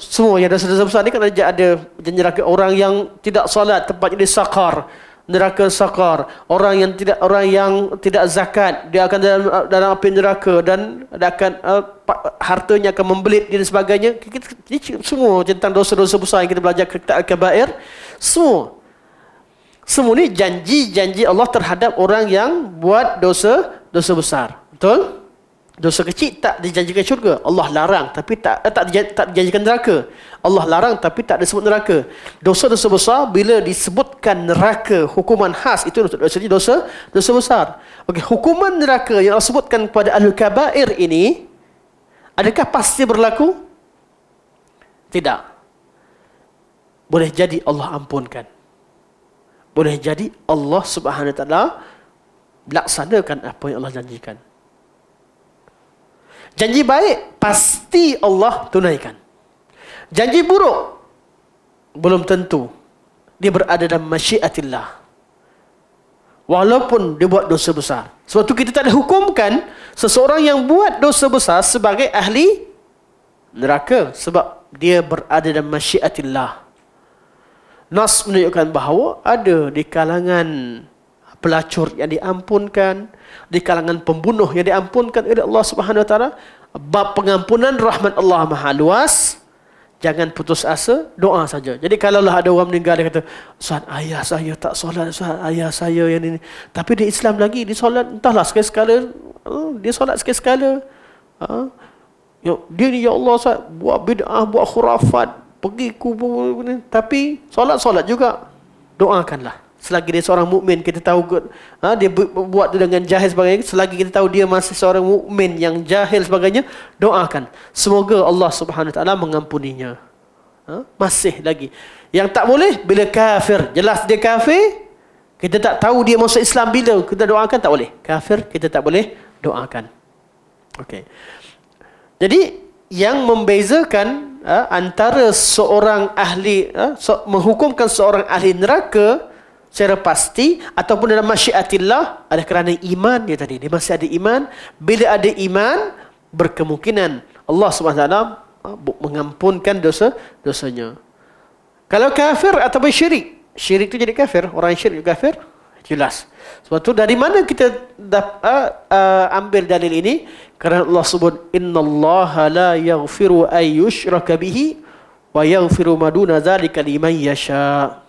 Speaker 1: Semua yang dosa-dosa besar ni kan ada neraka. Orang yang tidak solat, tempatnya di sakar, neraka sakar. Orang yang tidak zakat, dia akan dalam api neraka, dan akan hartanya akan membelit dan sebagainya. Semua tentang dosa-dosa besar yang kita belajar kitab Al-Kabair. Semua ni janji-janji Allah terhadap orang yang buat dosa besar. Betul? Dosa kecil tak dijanjikan syurga. Allah larang tapi tak dijanjikan neraka. Allah larang tapi tak disebut neraka. Dosa-dosa besar bila disebutkan neraka, hukuman khas, itu dosa besar. Okey, hukuman neraka yang Allah sebutkan kepada Ahlul Kabair ini, adakah pasti berlaku? Tidak. Boleh jadi Allah ampunkan. Boleh jadi Allah Subhanahu Wa Taala laksanakan apa yang Allah janjikan. Janji baik pasti Allah tunaikan. Janji buruk belum tentu. Dia berada dalam masyiatillah. Walaupun dia buat dosa besar. Sebab itu kita tak ada hukumkan seseorang yang buat dosa besar sebagai ahli neraka, sebab dia berada dalam masyiatillah. Nas menunjukkan bahawa ada di kalangan pelacur yang diampunkan, di kalangan pembunuh yang diampunkan oleh Allah Subhanahu Wa Taala. Bab pengampunan rahmat Allah Maha luas. Jangan putus asa, doa saja. Jadi kalaulah ada orang meninggal, dia kata, Ustaz, ayah saya tak solat, Ustaz, ayah saya yang ini. Tapi dia Islam lagi, dia solat entahlah sekali-sekala. Dia solat sekali-sekala. Dia ni, ya Allah, Ustaz, buat bid'ah, buat khurafat, pergi kubur, tapi solat juga. Doakanlah. Selagi dia seorang mukmin, kita tahu dia buat itu dengan jahil sebagainya. Selagi kita tahu dia masih seorang mukmin yang jahil sebagainya, doakan. Semoga Allah Subhanahu Wa Taala mengampuninya. Masih lagi. Yang tak boleh bila kafir, jelas dia kafir, kita tak tahu dia masuk Islam bila, kita doakan tak boleh. Kafir kita tak boleh doakan. Okey. Jadi yang membezakan antara seorang ahli menghukumkan seorang ahli neraka secara pasti ataupun dalam masyiatillah adalah kerana iman dia tadi. Dia masih ada iman. Bila ada iman, berkemungkinan Allah SWT mengampunkan dosanya. Kalau kafir ataupun syirik, syirik itu jadi kafir, orang syirik juga kafir, jelas. Sebab itu dari mana kita ambil dalil ini? Kerana Allah sebut, innallaha la yaghfiru ay yushraka bihi wa yaghfiru ma duna dzalika liman yasha.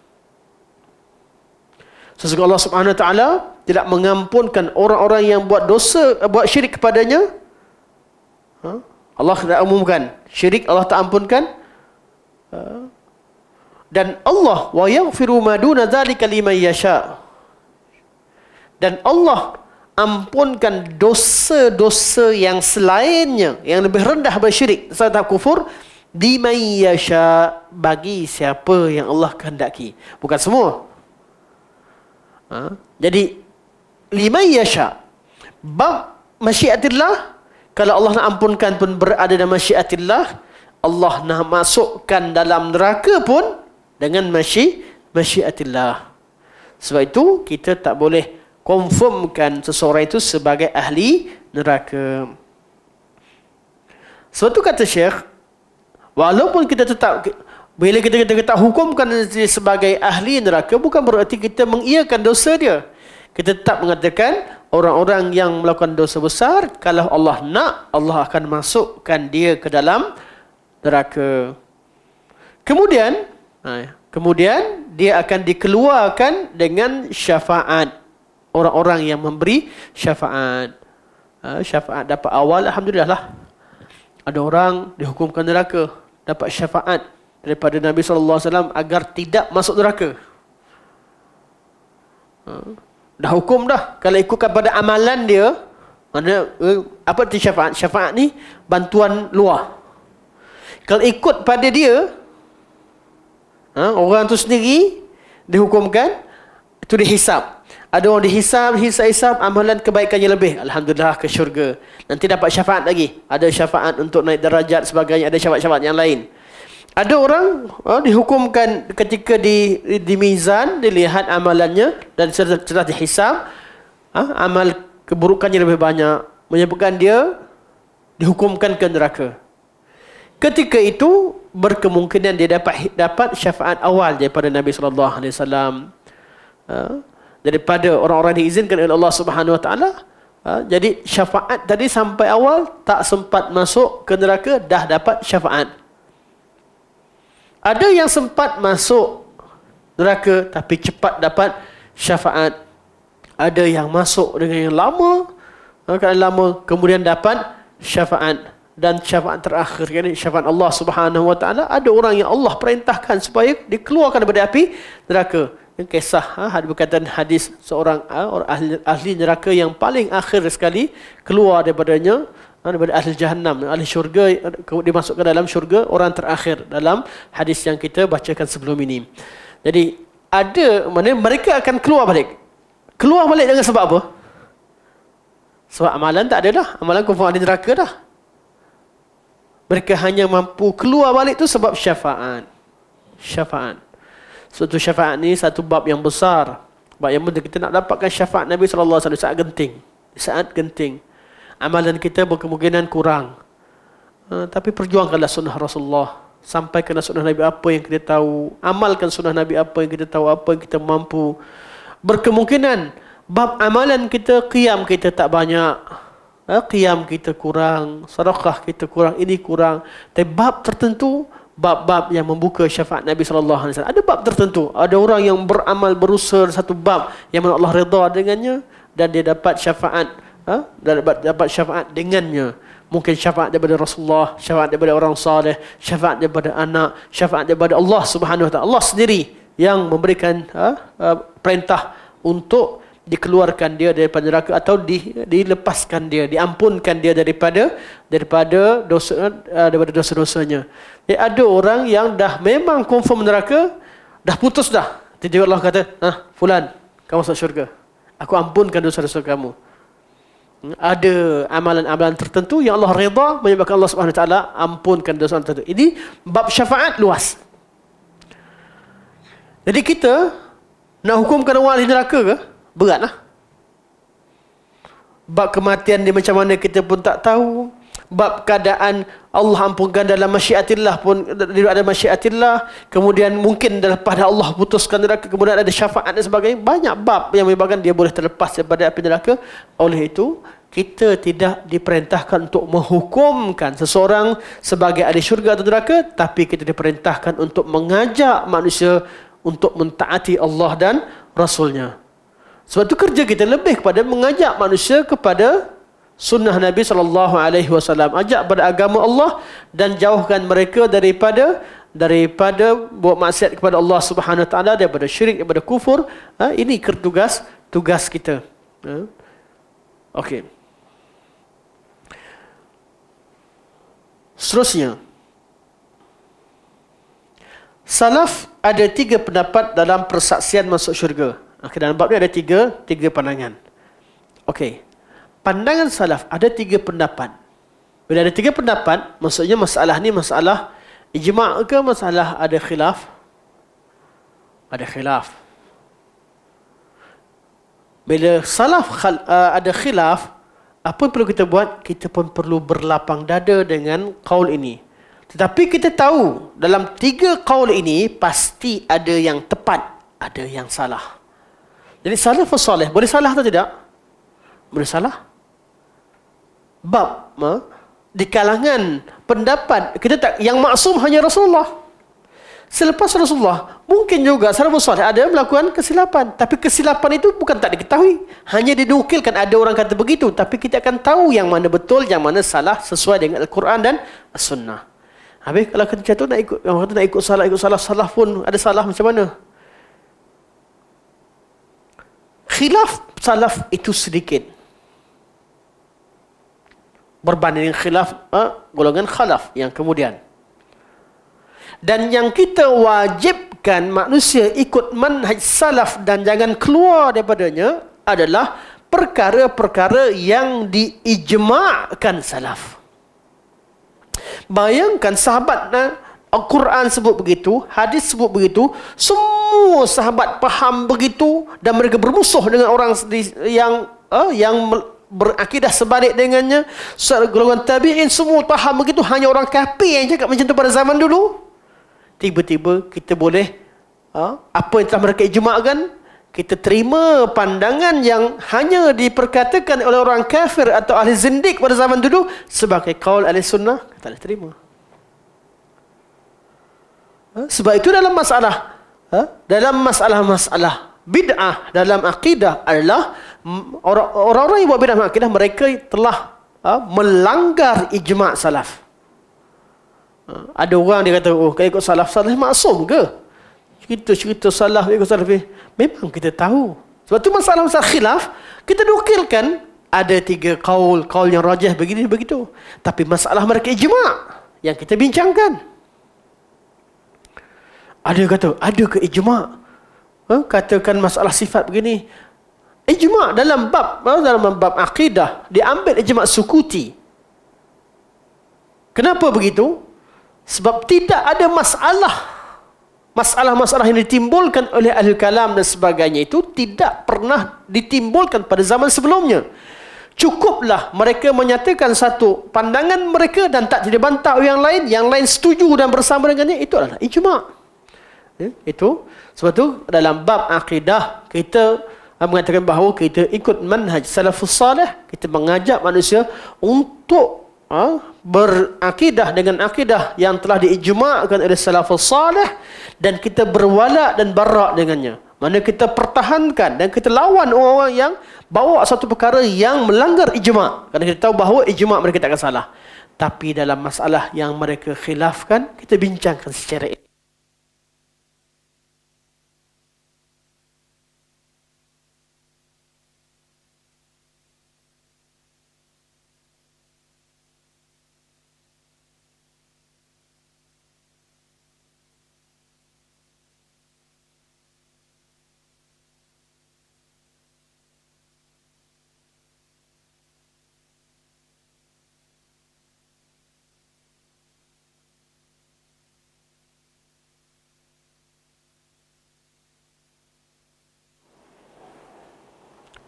Speaker 1: Sesungguhnya Allah Subhanahu Wa Taala tidak mengampunkan orang-orang yang buat dosa, buat syirik kepadanya. Allah tidak umumkan syirik, Allah tak ampunkan. Dan Allah wa yaghfiru ma duna dzalika liman yasha. Dan Allah ampunkan dosa-dosa yang selainnya, yang lebih rendah daripada syirik, serta kufur, liman yasha, bagi siapa yang Allah kehendaki. Bukan semua. Jadi liman yasha, bab masyiatillah, kalau Allah nak ampunkan pun berada dalam masyiatillah. Allah nak masukkan dalam neraka pun dengan masyiatillah. Sebab itu kita tak boleh confirmkan seseorang itu sebagai ahli neraka. Sebab itu kata Syekh, walaupun kita tetap, bila kita hukumkan dia sebagai ahli neraka, bukan berarti kita mengiyakan dosa dia. Kita tetap mengatakan orang-orang yang melakukan dosa besar, kalau Allah nak, Allah akan masukkan dia ke dalam neraka. Kemudian dia akan dikeluarkan dengan syafaat orang-orang yang memberi syafaat. Syafaat dapat awal, alhamdulillah lah. Ada orang dihukumkan neraka, dapat syafaat daripada Nabi SAW agar tidak masuk neraka. Dah hukum dah. Kalau ikutkan pada amalan dia, mana apa arti syafaat? Syafaat ni bantuan luar. Kalau ikut pada dia, orang tu sendiri dihukumkan, itu dihisap. Ada orang dihisap amalan kebaikannya lebih, alhamdulillah, ke syurga. Nanti dapat syafaat lagi. Ada syafaat untuk naik darajat sebagainya, ada syafaat-syafaat yang lain. Ada orang dihukumkan ketika di mizan, dilihat amalannya dan setelah dihisab, amal keburukannya lebih banyak, menyebabkan dia dihukumkan ke neraka. Ketika itu berkemungkinan dia dapat syafaat awal daripada Nabi sallallahu alaihi wasallam, daripada orang-orang diizinkan oleh Allah Subhanahu wa taala. Jadi syafaat tadi sampai awal tak sempat masuk ke neraka, dah dapat syafaat. Ada yang sempat masuk neraka tapi cepat dapat syafaat. Ada yang masuk dengan yang lama, kemudian dapat syafaat. Dan syafaat terakhir, yani syafaat Allah Subhanahu wa taala, ada orang yang Allah perintahkan supaya dikeluarkan daripada api neraka. Kisah ada berkaitan hadis seorang ahli neraka yang paling akhir sekali keluar daripada ahli jahannam, ahli syurga, dimasukkan dalam syurga, orang terakhir dalam hadis yang kita bacakan sebelum ini. Jadi mereka akan keluar balik. Keluar balik dengan sebab apa? Sebab amalan tak ada dah, amalan confirm ahli neraka dah. Mereka hanya mampu keluar balik tu sebab syafaat. Syafaat. Suatu syafaat ni satu bab yang besar. Bab yang penting, kita nak dapatkan syafaat Nabi SAW saat genting. Saat genting. Amalan kita berkemungkinan kurang. Tapi perjuangkanlah sunnah Rasulullah. Sampaikanlah sunnah Nabi apa yang kita tahu. Amalkan sunnah Nabi apa yang kita tahu, apa yang kita mampu. Berkemungkinan bab amalan kita, qiyam kita tak banyak. Qiyam kita kurang, sedekah kita kurang, ini kurang. Tapi bab tertentu, bab-bab yang membuka syafaat Nabi SAW. Ada bab tertentu. Ada orang yang beramal, berusaha satu bab yang mana Allah redha dengannya, dan dia dapat syafaat. Dapat syafaat dengannya. Mungkin syafaat daripada Rasulullah, syafaat daripada orang saleh, syafaat daripada anak, syafaat daripada Allah Subhanahu wa taala. Allah sendiri yang memberikan perintah untuk dikeluarkan dia daripada neraka, atau dilepaskan dia, diampunkan dia daripada dosa-dosanya. Ada orang yang dah memang confirm neraka, dah putus dah. Tiba-tiba Allah kata, fulan, kamu masuk syurga. Aku ampunkan dosa-dosa kamu. Ada amalan-amalan tertentu yang Allah redha, menyebabkan Allah Subhanahu wa taala ampunkan dosa tertentu. Ini bab syafaat luas. Jadi kita nak hukumkan orang ahli neraka ke? Beratlah. Bab kematian dia macam mana kita pun tak tahu. Bab keadaan Allah ampunkan dalam masyiatillah pun ada masyiatillah. Kemudian mungkin daripada Allah putuskan neraka, kemudian ada syafaat dan sebagainya. Banyak bab yang menyebabkan dia boleh terlepas daripada api neraka. Oleh itu, kita tidak diperintahkan untuk menghukumkan seseorang sebagai ahli syurga atau neraka, tapi kita diperintahkan untuk mengajak manusia untuk mentaati Allah dan Rasulnya. Sebab itu kerja kita lebih kepada mengajak manusia kepada sunnah Nabi SAW. Ajak pada agama Allah dan jauhkan mereka daripada buat maksiat kepada Allah Subhanahu Wa Taala, daripada syirik, daripada kufur. Ini tugas kita. Okey. Seterusnya, salaf ada 3 pendapat dalam persaksian masuk syurga. Dalam bab ni ada tiga pandangan. Okey. Pandangan salaf ada 3 pendapat. Bila ada 3 pendapat, maksudnya masalah ni masalah ijma' ke masalah ada khilaf? Ada khilaf. Bila salaf ada khilaf, apa yang perlu kita buat? Kita pun perlu berlapang dada dengan qaul ini. Tetapi kita tahu dalam 3 qaul ini pasti ada yang tepat, ada yang salah. Jadi salafus salih boleh salah atau tidak? Boleh salah. Bab di kalangan pendapat kita tak, yang maksum hanya Rasulullah. Selepas Rasulullah, mungkin juga salafus salih ada melakukan kesilapan, tapi kesilapan itu bukan tak diketahui, hanya dinukilkan ada orang kata begitu, tapi kita akan tahu yang mana betul, yang mana salah sesuai dengan Al-Quran dan As-Sunnah. Habis kalau kita tu nak ikut, orang kata nak ikut salah pun ada salah macam mana? Khilaf salaf itu sedikit berbanding khilaf golongan khalaf yang kemudian. Dan yang kita wajibkan manusia ikut manhaj salaf dan jangan keluar daripadanya adalah perkara-perkara yang diijma'kan salaf. Bayangkan sahabat Al-Quran sebut begitu, hadis sebut begitu, semua sahabat faham begitu dan mereka bermusuh dengan orang yang berakidah sebalik dengannya. Golongan tabi'in semua faham begitu, hanya orang kafir yang cakap macam tu pada zaman dulu. Tiba-tiba kita boleh apa yang telah mereka ijma'kan, kita terima pandangan yang hanya diperkatakan oleh orang kafir atau ahli zindik pada zaman dulu sebagai qaul ahli sunnah, kita tak terima. Sebab itu dalam masalah bid'ah dalam akidah adalah orang-orang yang buat bid'ah dalam akidah, mereka telah melanggar ijma' salaf. Ada orang dia kata, oh, kalau ikut salaf maksum ke? Kita cerita salaf, ikut salaf. Memang kita tahu. Sebab tu masalah khilaf, kita nukilkan ada 3 kaul yang rajih begini begitu. Tapi masalah mereka ijma' yang kita bincangkan. Ada kata, ada ke ijma'? Katakan masalah sifat begini. Ijma' dalam bab akidah diambil ijma' sukuti. Kenapa begitu? Sebab tidak ada masalah-masalah yang ditimbulkan oleh ahli kalam dan sebagainya itu tidak pernah ditimbulkan pada zaman sebelumnya. Cukuplah mereka menyatakan satu pandangan mereka dan tak dibantah oleh yang lain setuju dan bersama dengannya, itu adalah ijma'. Itu sebab tu dalam bab akidah kita mengatakan bahawa kita ikut manhaj salafus salih, kita mengajak manusia untuk berakidah dengan akidah yang telah diijma'kan oleh salafus salih, dan kita berwala dan bara' dengannya. Mana kita pertahankan dan kita lawan orang-orang yang bawa satu perkara yang melanggar ijma', kerana kita tahu bahawa ijma' mereka tak akan salah. Tapi dalam masalah yang mereka khilafkan, kita bincangkan secara ini.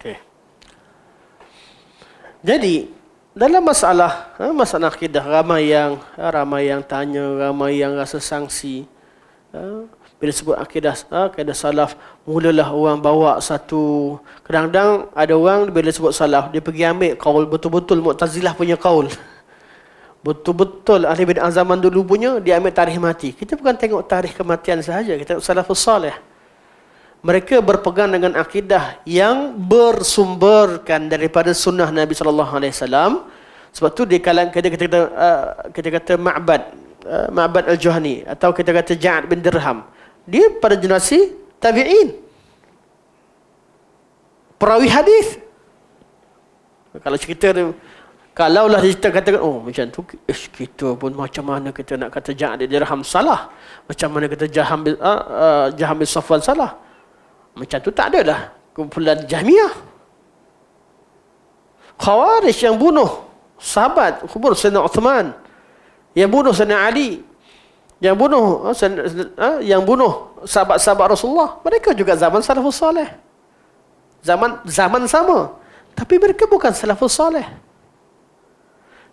Speaker 1: Okay. Jadi dalam masalah akidah, ramai yang tanya, ramai yang rasa sangsi. Bila sebut akidah salaf, mulalah orang bawa satu. Kadang-kadang ada orang bila sebut salaf, dia pergi ambil kaul betul-betul Mu'tazilah punya kaul. Betul-betul ahli bid'ah zaman dulu punya, dia ambil tarikh mati. Kita bukan tengok tarikh kematian sahaja, kita tengok salafus salih. Mereka berpegang dengan akidah yang bersumberkan daripada sunnah Nabi SAW. Sebab tu di kalangan kita kata Ma'bad al-Juhani, atau kita kata Ja'ad bin Dirham, dia pada generasi tabi'in, perawi hadis. Kalau cerita, kalaulah kita katakan, oh macam tu, kita pun macam mana kita nak kata Ja'ad bin Dirham salah, macam mana kita Jaham bin Safwan salah. Macam tu tak ada lah kumpulan Jahmiyah. Khawarij yang bunuh sahabat, kubur Sayyidina Uthman, yang bunuh Sayyidina Ali, yang bunuh sahabat-sahabat Rasulullah, mereka juga zaman salafus salih. Zaman sama. Tapi mereka bukan salafus salih.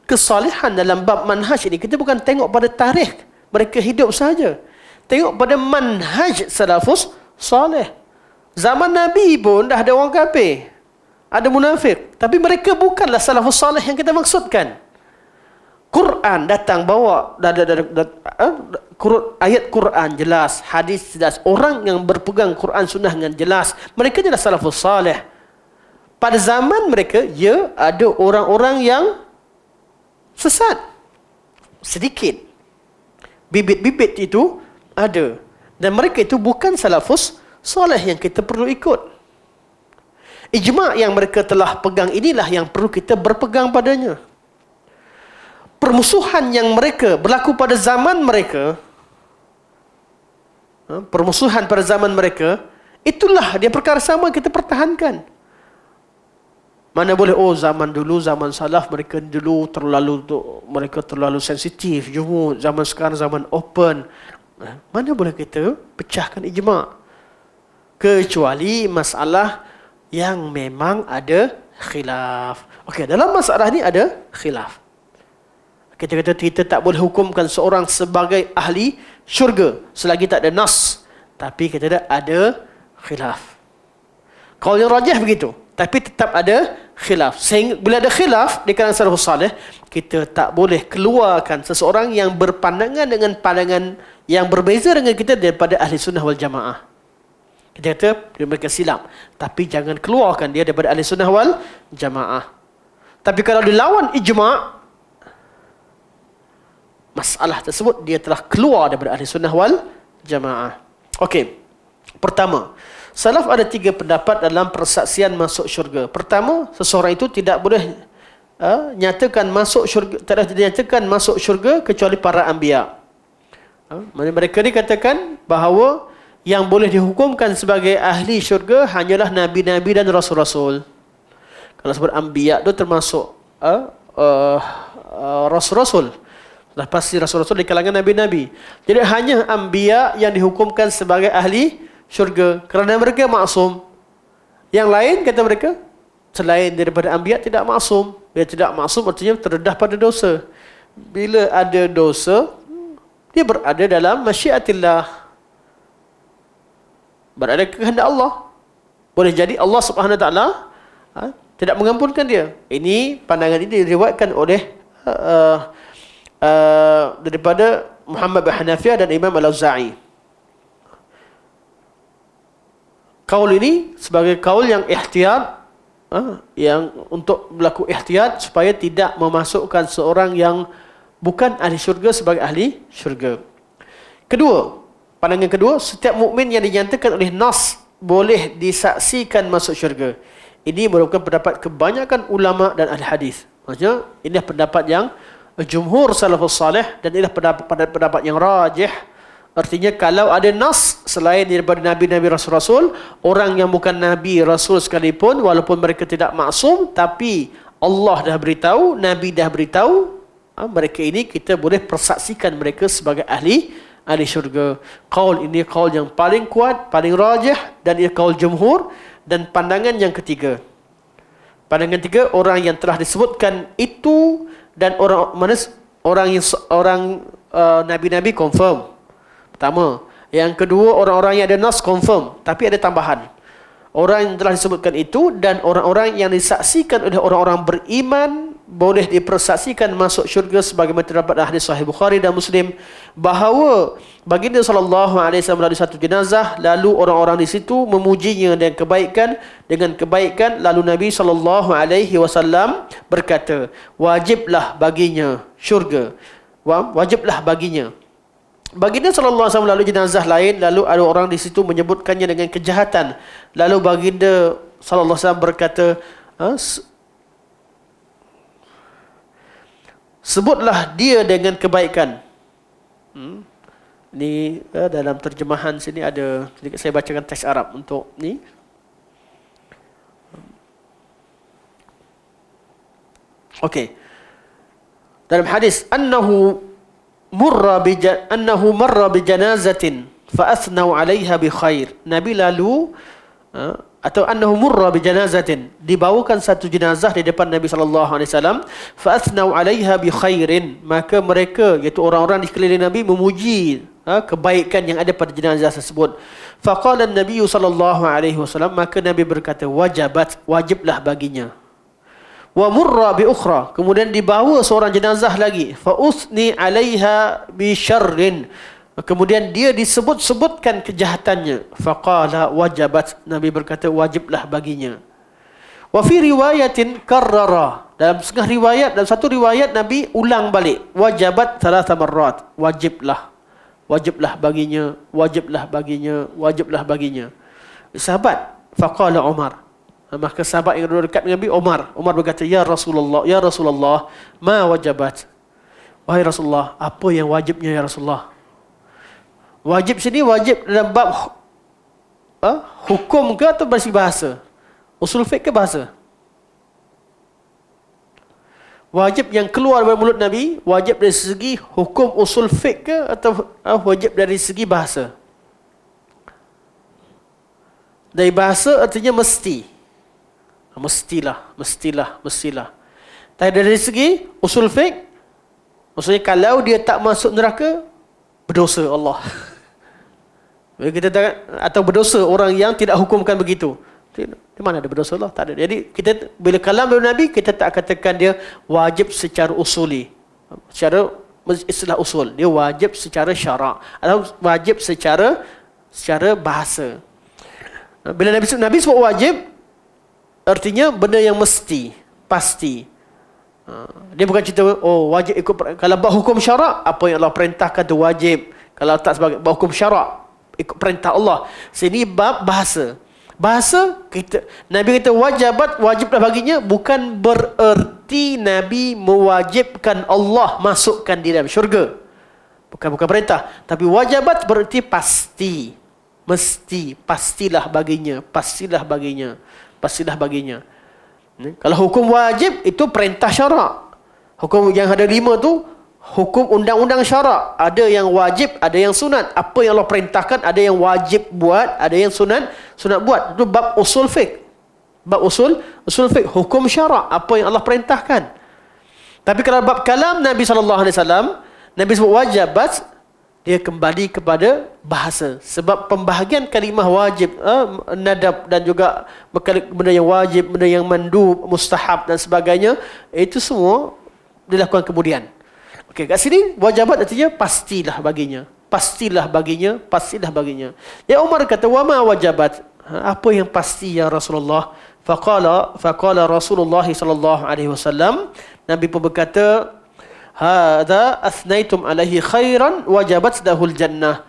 Speaker 1: Kesalihan dalam bab manhaj ini, kita bukan tengok pada tarikh mereka hidup saja. Tengok pada manhaj salafus salih. Zaman Nabi pun dah ada orang kafir, ada munafik, tapi mereka bukanlah salafus salih yang kita maksudkan. Quran datang bawa ayat Quran jelas, hadis jelas, orang yang berpegang Quran sunnah dengan jelas, mereka adalah salafus salih. Pada zaman mereka, ya, ada orang-orang yang sesat sedikit. bibit-bibit itu ada. Dan mereka itu bukan salafus soleh yang kita perlu ikut. Ijma' yang mereka telah pegang inilah yang perlu kita berpegang padanya. Permusuhan yang mereka berlaku pada zaman mereka, permusuhan pada zaman mereka, itulah dia perkara sama kita pertahankan. Mana boleh, zaman dulu, zaman salaf mereka dulu mereka terlalu sensitif, jumud, zaman sekarang zaman open. Mana boleh kita pecahkan ijma'? Kecuali masalah yang memang ada khilaf. Okey, dalam masalah ni ada khilaf. Kita kata kita tak boleh hukumkan seorang sebagai ahli syurga selagi tak ada nas. Tapi kita ada khilaf. Qaul yang rajih begitu. Tapi tetap ada khilaf. Sehingga bila ada khilaf di kalangan salafus salih, kita tak boleh keluarkan seseorang yang berpandangan dengan pandangan yang berbeza dengan kita daripada ahli sunnah wal jamaah. Kita kata dia mereka silap. Tapi jangan keluarkan dia daripada ahli sunnah wal jamaah. Tapi kalau dilawan ijma', masalah tersebut dia telah keluar daripada ahli sunnah wal jamaah. Okey. Pertama, salaf ada 3 pendapat dalam persaksian masuk syurga. Pertama, seseorang itu tidak boleh nyatakan masuk syurga, tidak dinyatakan masuk syurga kecuali para anbiya. Mereka dikatakan bahawa yang boleh dihukumkan sebagai ahli syurga hanyalah nabi-nabi dan rasul-rasul. Kalau sebut anbiya itu termasuk rasul-rasul. Dah pasti rasul-rasul di kalangan nabi-nabi. Jadi hanya anbiya yang dihukumkan sebagai ahli syurga kerana mereka maksum. Yang lain kata mereka selain daripada anbiya tidak maksum. Bila tidak maksum artinya terdedah pada dosa. Bila ada dosa, dia berada dalam masyiatillah, berada kehendak Allah. Boleh jadi Allah Subhanahu Wa Taala tidak mengampunkan dia. Ini pandangan ini diriwayatkan oleh daripada Muhammad bin Hanafiyah dan Imam Al-Auza'i. Kaul ini sebagai kaul yang ihtiyat, yang untuk berlaku ihtiyat supaya tidak memasukkan seorang yang bukan ahli syurga sebagai ahli syurga. Kedua, pandangan kedua, setiap mukmin yang dinyatakan oleh nas boleh disaksikan masuk syurga. Ini merupakan pendapat kebanyakan ulama dan ahli hadis. Maksudnya ini pendapat yang jumhur salafus salih dan inilah pendapat yang rajih. Artinya kalau ada nas selain daripada nabi-nabi rasul-rasul, orang yang bukan nabi rasul sekalipun walaupun mereka tidak maksum, tapi Allah dah beritahu, nabi dah beritahu, mereka ini kita boleh persaksikan mereka sebagai ahli syurga. Qaul ini qaul yang paling kuat, paling rajih dan ia qaul jumhur. Dan pandangan yang ketiga, pandangan tiga, orang yang telah disebutkan itu dan orang nabi-nabi confirm. Pertama. Yang kedua, orang-orang yang ada nas confirm, tapi ada tambahan. Orang yang telah disebutkan itu dan orang-orang yang disaksikan oleh orang-orang beriman boleh dipersaksikan masuk syurga sebagaimana terdapat hadis sahih Bukhari dan Muslim bahawa baginda sallallahu alaihi wasallam melalui satu jenazah, lalu orang-orang di situ memujinya dengan kebaikan, lalu Nabi sallallahu alaihi wasallam berkata, wajiblah baginya syurga. Wajiblah baginya. Baginda sallallahu alaihi wasallam melalui jenazah lain, lalu ada orang di situ menyebutkannya dengan kejahatan. Lalu baginda sallallahu alaihi wasallam berkata, sebutlah dia dengan kebaikan. Ini dalam terjemahan sini ada, sedikit saya bacakan teks Arab untuk ni. Okey. Dalam hadis annahu marra bi janazatin fa athnau 'alaiha bi khair. Nabi lalu atau annahu murra bi janazatin, dibawakan satu jenazah di depan Nabi sallallahu alaihi wasallam, fa athnau 'alaiha bi khairin, maka mereka iaitu orang-orang di sekeliling Nabi memuji kebaikan yang ada pada jenazah tersebut. Faqala an-nabiy sallallahu alaihi wasallam, maka Nabi berkata, wajiblah baginya. Wa murra bi ukhra, kemudian dibawa seorang jenazah lagi, fa usni 'alaiha bi syarrin, kemudian dia disebut-sebutkan kejahatannya. Faqala wajabat, Nabi berkata wajiblah baginya. Wa fi riwayatin karrara, dalam setengah riwayat, dalam satu riwayat Nabi ulang balik, wajabat 3 marrat, wajiblah wajiblah baginya, wajiblah baginya, wajiblah baginya. Sahabat, faqala Umar. Maka sahabat yang duduk dekat dengan Nabi, Umar berkata, ya Rasulullah, ma wajabat. Wahai Rasulullah, apa yang wajibnya ya Rasulullah? Wajib sini wajib dalam bab hukum ke atau bahasa? Usul fiqh ke bahasa? Wajib yang keluar dari mulut Nabi, wajib dari segi hukum usul fiqh ke atau wajib dari segi bahasa? Dari bahasa artinya mesti. Mestilah. Tapi dari segi usul fiqh, maksudnya kalau dia tak masuk neraka, berdosa Allah. Kita tak, atau berdosa orang yang tidak hukumkan begitu. Di mana ada berdosa Allah? Tak ada. Jadi kita bila kalam dari Nabi, kita tak katakan dia wajib secara usuli. Secara istilah usul, dia wajib secara syarak atau wajib secara bahasa. Bila Nabi sebut wajib, artinya benda yang mesti, pasti. Dia bukan cerita wajib ikut kalau bab hukum syarak, apa yang Allah perintahkan tu wajib. Kalau tak sebagai bab hukum syarak, ikut perintah Allah. Sini bab bahasa. Bahasa kita Nabi kata wajiblah baginya, bukan bererti Nabi mewajibkan Allah masukkan di dalam syurga. Bukan perintah, tapi wajibat bererti pasti. Mesti, pastilah baginya. Kalau hukum wajib itu perintah syarak. Hukum yang ada 5 tu hukum undang-undang syarak. Ada yang wajib, ada yang sunat. Apa yang Allah perintahkan, ada yang wajib buat, ada yang sunat buat. Itu bab usul fiqh. Bab usul fiqh, hukum syarak, apa yang Allah perintahkan. Tapi kalau bab kalam Nabi SAW, Nabi sebut wajibat, dia kembali kepada bahasa. Sebab pembahagian kalimah wajib, nadab dan juga benda yang wajib, benda yang mandub, mustahab dan sebagainya, itu semua dilakukan kemudian. Okey, kat sini wajibat artinya pastilah baginya. Ya Umar kata, wa ma wajabat? Apa yang pasti ya Rasulullah? Faqala Rasulullah sallallahu alaihi wasallam, Nabi pun berkata, hadza athnaitum alaihi khairan wajabat lahul jannah.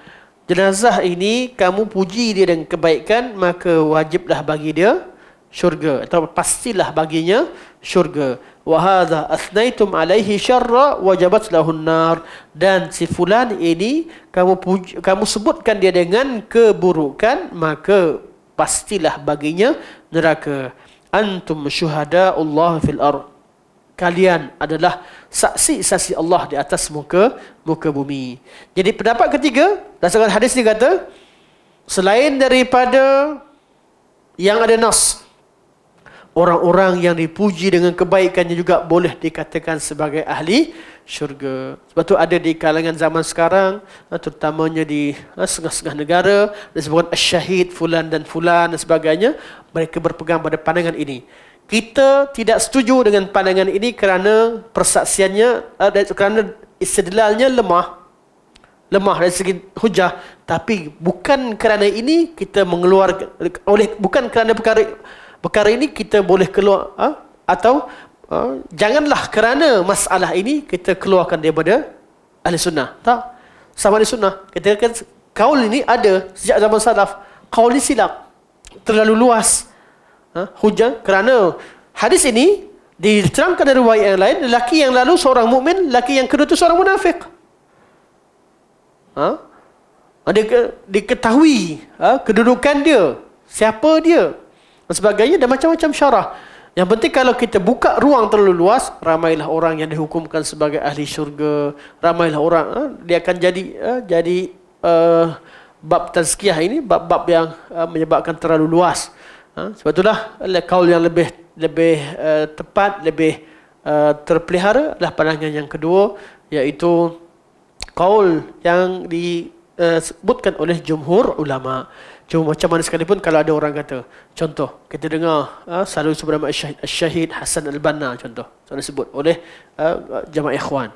Speaker 1: Jenazah ini kamu puji dia dengan kebaikan, maka wajiblah bagi dia syurga atau pastilah baginya syurga. Wa hadza athnaitum alaihi syarra wajabat lahun nar. Dan si fulan ini kamu sebutkan dia dengan keburukan, maka pastilah baginya neraka. Antum syuhada'ullah fil ard. Kalian adalah saksi-saksi Allah di atas muka bumi. Jadi pendapat ketiga, berdasarkan hadis ni kata, selain daripada yang ada nas, orang-orang yang dipuji dengan kebaikannya juga boleh dikatakan sebagai ahli syurga. Sebab tu ada di kalangan zaman sekarang, terutamanya di setengah-setengah negara, disebutkan syahid fulan dan fulan dan sebagainya, mereka berpegang pada pandangan ini. Kita tidak setuju dengan pandangan ini kerana persaksiannya, kerana istidlalnya lemah dari segi hujah. Tapi bukan kerana ini kita mengeluarkan, bukan kerana perkara ini kita boleh keluar, atau janganlah kerana masalah ini kita keluarkan daripada ahli sunnah. Tak, sama ahli sunnah. Kita kan kaul ini ada sejak zaman salaf. Kaul ini silap, terlalu luas. Hujah kerana hadis ini diterangkan dari riwayat yang lain, lelaki yang lalu seorang mukmin, lelaki yang kedua itu seorang munafik. Diketahui kedudukan dia, siapa dia dan sebagainya, dan macam-macam syarah. Yang penting kalau kita buka ruang terlalu luas, ramailah orang yang dihukumkan sebagai ahli syurga, ramailah orang, dia akan jadi bab tazkiyah ini bab-bab yang menyebabkan terlalu luas. Sebab itulah kaul yang lebih tepat, lebih terpelihara adalah pandangan yang kedua, iaitu kaul yang disebutkan oleh jumhur ulama. Cuma macam mana sekalipun, kalau ada orang kata, contoh kita dengar selalu sebut nama Syahid Hasan Al-Banna, contoh sebut oleh jamaah ikhwan.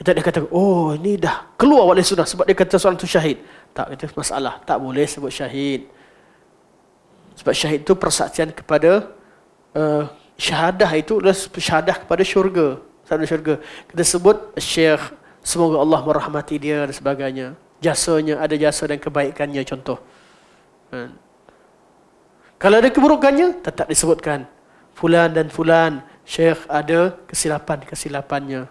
Speaker 1: Dia kata, oh ini dah keluar oleh sunnah sebab dia kata seorang tu syahid. Tak, itu masalah, tak boleh sebut syahid. Sebab syahid itu persaksian kepada syahadah, itu adalah syahadah kepada syurga. Kita sebut Syekh, semoga Allah merahmati dia dan sebagainya. jasanya, ada jasa dan kebaikannya contoh. Kalau ada keburukannya, tetap disebutkan. Fulan dan fulan, syekh ada kesilapan-kesilapannya.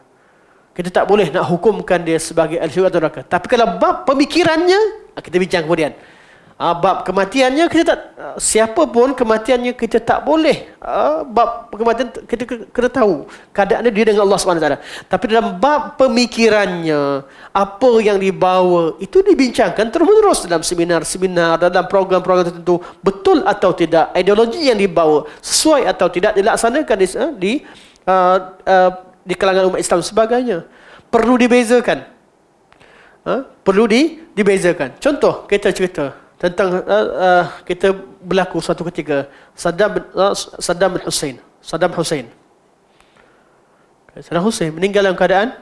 Speaker 1: Kita tak boleh nak hukumkan dia sebagai ahli syurga atau neraka. Tapi kalau bab pemikirannya, kita bincang kemudian. Bab kematiannya, kita tak, siapa pun kematiannya kita tak boleh. Bab kematian kita kena tahu keadaannya dia dengan Allah SWT. Tapi dalam bab pemikirannya, apa yang dibawa, itu dibincangkan terus-menerus dalam seminar-seminar, dalam program-program tertentu. Betul atau tidak, ideologi yang dibawa, sesuai atau tidak dilaksanakan di kalangan umat Islam sebagainya. Perlu dibezakan. Perlu dibezakan. Contoh, kita cerita tentang kita berlaku suatu ketika Saddam Hussein meninggal dalam keadaan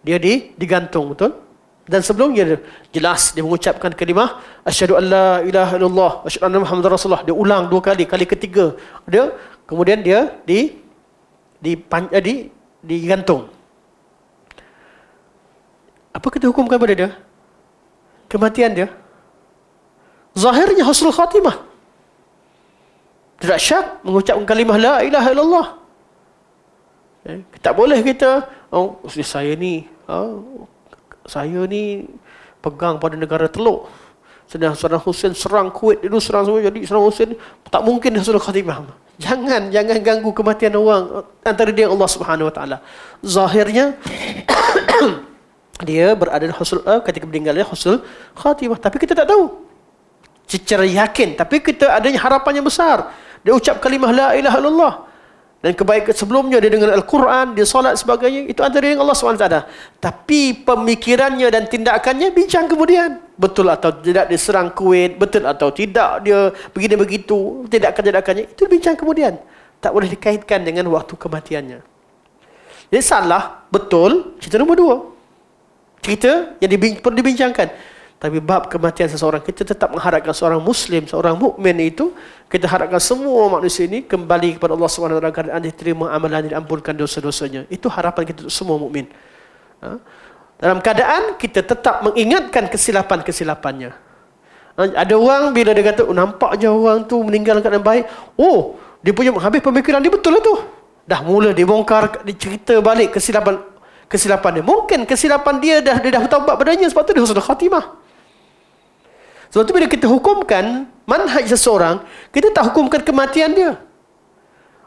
Speaker 1: dia digantung, betul? Dan sebelumnya jelas dia mengucapkan kalimah asyhadu an la ilaha illallah wa asyhadu anna muhammadar rasulullah. Dia ulang 2 kali, kali ketiga dia kemudian dia digantung. Apa kita hukumkan pada dia? Kematian dia. Zahirnya husnul khatimah. Tidak syak mengucapkan kalimah la ilaha illallah. Tak boleh kita, saya ni pegang pada negara Teluk. Sedang Saddam Hussein serang Kuwait, dia serang semua, jadi Saddam Hussein tak mungkin husnul khatimah. Jangan ganggu kematian orang antara dia Allah Subhanahu Wa Taala. Zahirnya dia berada di ketika meninggalnya husnul khatimah, tapi kita tak tahu secara yakin, tapi kita adanya harapan yang besar. Dia ucap kalimah la ilaha illallah dan kebaikan sebelumnya dia dengar Al-Quran, dia solat sebagainya, itu antara dengan Allah SWT. Tapi pemikirannya dan tindakannya bincang kemudian. Betul atau tidak dia serang Kuwait, betul atau tidak dia begini begitu, tindakannya itu bincang kemudian. Tak boleh dikaitkan dengan waktu kematiannya. Jadi salah, betul, cerita nombor 2. Cerita yang perlu dibincangkan. Tapi bab kematian seseorang, kita tetap mengharapkan seorang Muslim, seorang mukmin itu, kita harapkan semua manusia ini kembali kepada Allah SWT dalam keadaan diterima amalan, diampunkan dosa-dosanya. Itu harapan kita untuk semua mukmin. Dalam keadaan kita tetap mengingatkan kesilapan-kesilapannya. Ada orang bila dia kata, nampak je orang tu meninggal dalam keadaan baik. Dia punya habis pemikiran dia betul lah tu. Dah mula dibongkar, dicerita balik kesilapan dia. Mungkin kesilapan dia dah bertaubat padanya, sebab tu dia husnul khatimah. Sebab tu bila kita hukumkan manhaj seseorang, kita tak hukumkan kematian dia.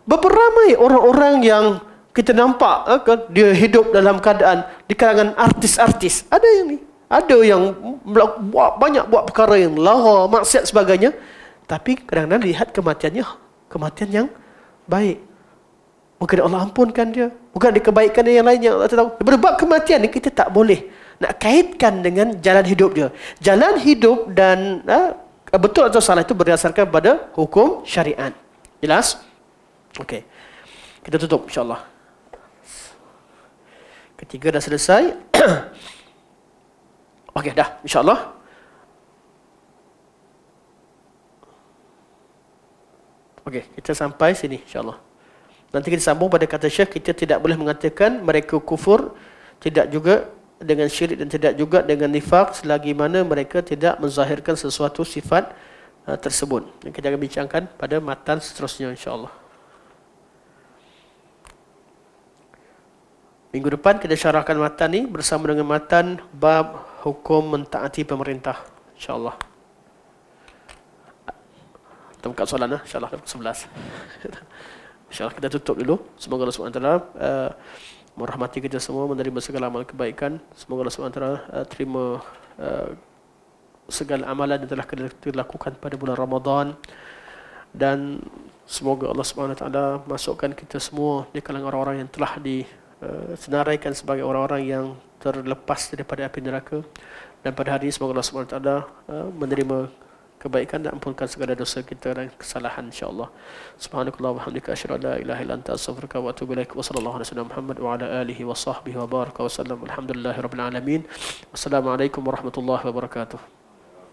Speaker 1: Berapa ramai orang-orang yang kita nampak dia hidup dalam keadaan di kalangan artis-artis. Ada yang banyak buat perkara yang lara, maksiat sebagainya, tapi kadang-kadang lihat kematian yang baik. Mungkin Allah ampunkan dia, bukan ada kebaikan yang lain yang Allah tahu. Daripada bab kematian ni kita tak boleh nak kaitkan dengan jalan hidup dia. Jalan hidup dan betul atau salah itu berdasarkan pada hukum syariat. Jelas? Okey. Kita tutup insya-Allah. Ketiga dah selesai. Okey dah insya-Allah. Okey, kita sampai sini insya-Allah. Nanti kita sambung pada kata Syekh, kita tidak boleh mengatakan mereka kufur, tidak juga dengan syirik dan tidak juga dengan nifaq selagi mana mereka tidak menzahirkan sesuatu sifat tersebut. Yang kita akan bincangkan pada matan seterusnya insya-Allah. Minggu depan kita syarahkan matan ni bersama dengan matan bab hukum mentaati pemerintah insya-Allah. Kita buka soalan insya-Allah dalam 11. InsyaAllah kita tutup dulu. Semoga Allah SWT merahmati kita semua, menerima segala amal kebaikan. Semoga Allah SWT terima segala amalan yang telah kita lakukan pada bulan Ramadan. Dan semoga Allah SWT masukkan kita semua di kalangan orang-orang yang telah disenaraikan sebagai orang-orang yang terlepas daripada api neraka. Dan pada hari ini semoga Allah SWT menerima kebaikan dan ampunkan segala dosa kita dan kesalahan insya-Allah. Subhanakallah wa bihamdika asyhadu an la ilaha illa anta astaghfiruka wa atubu ilaik. Wa sallallahu alaihi wasallam Muhammad wa ala alihi wa sahbihi wa baraka wa sallam. Alhamdulillahirabbil alamin. Wassalamualaikum warahmatullahi wabarakatuh.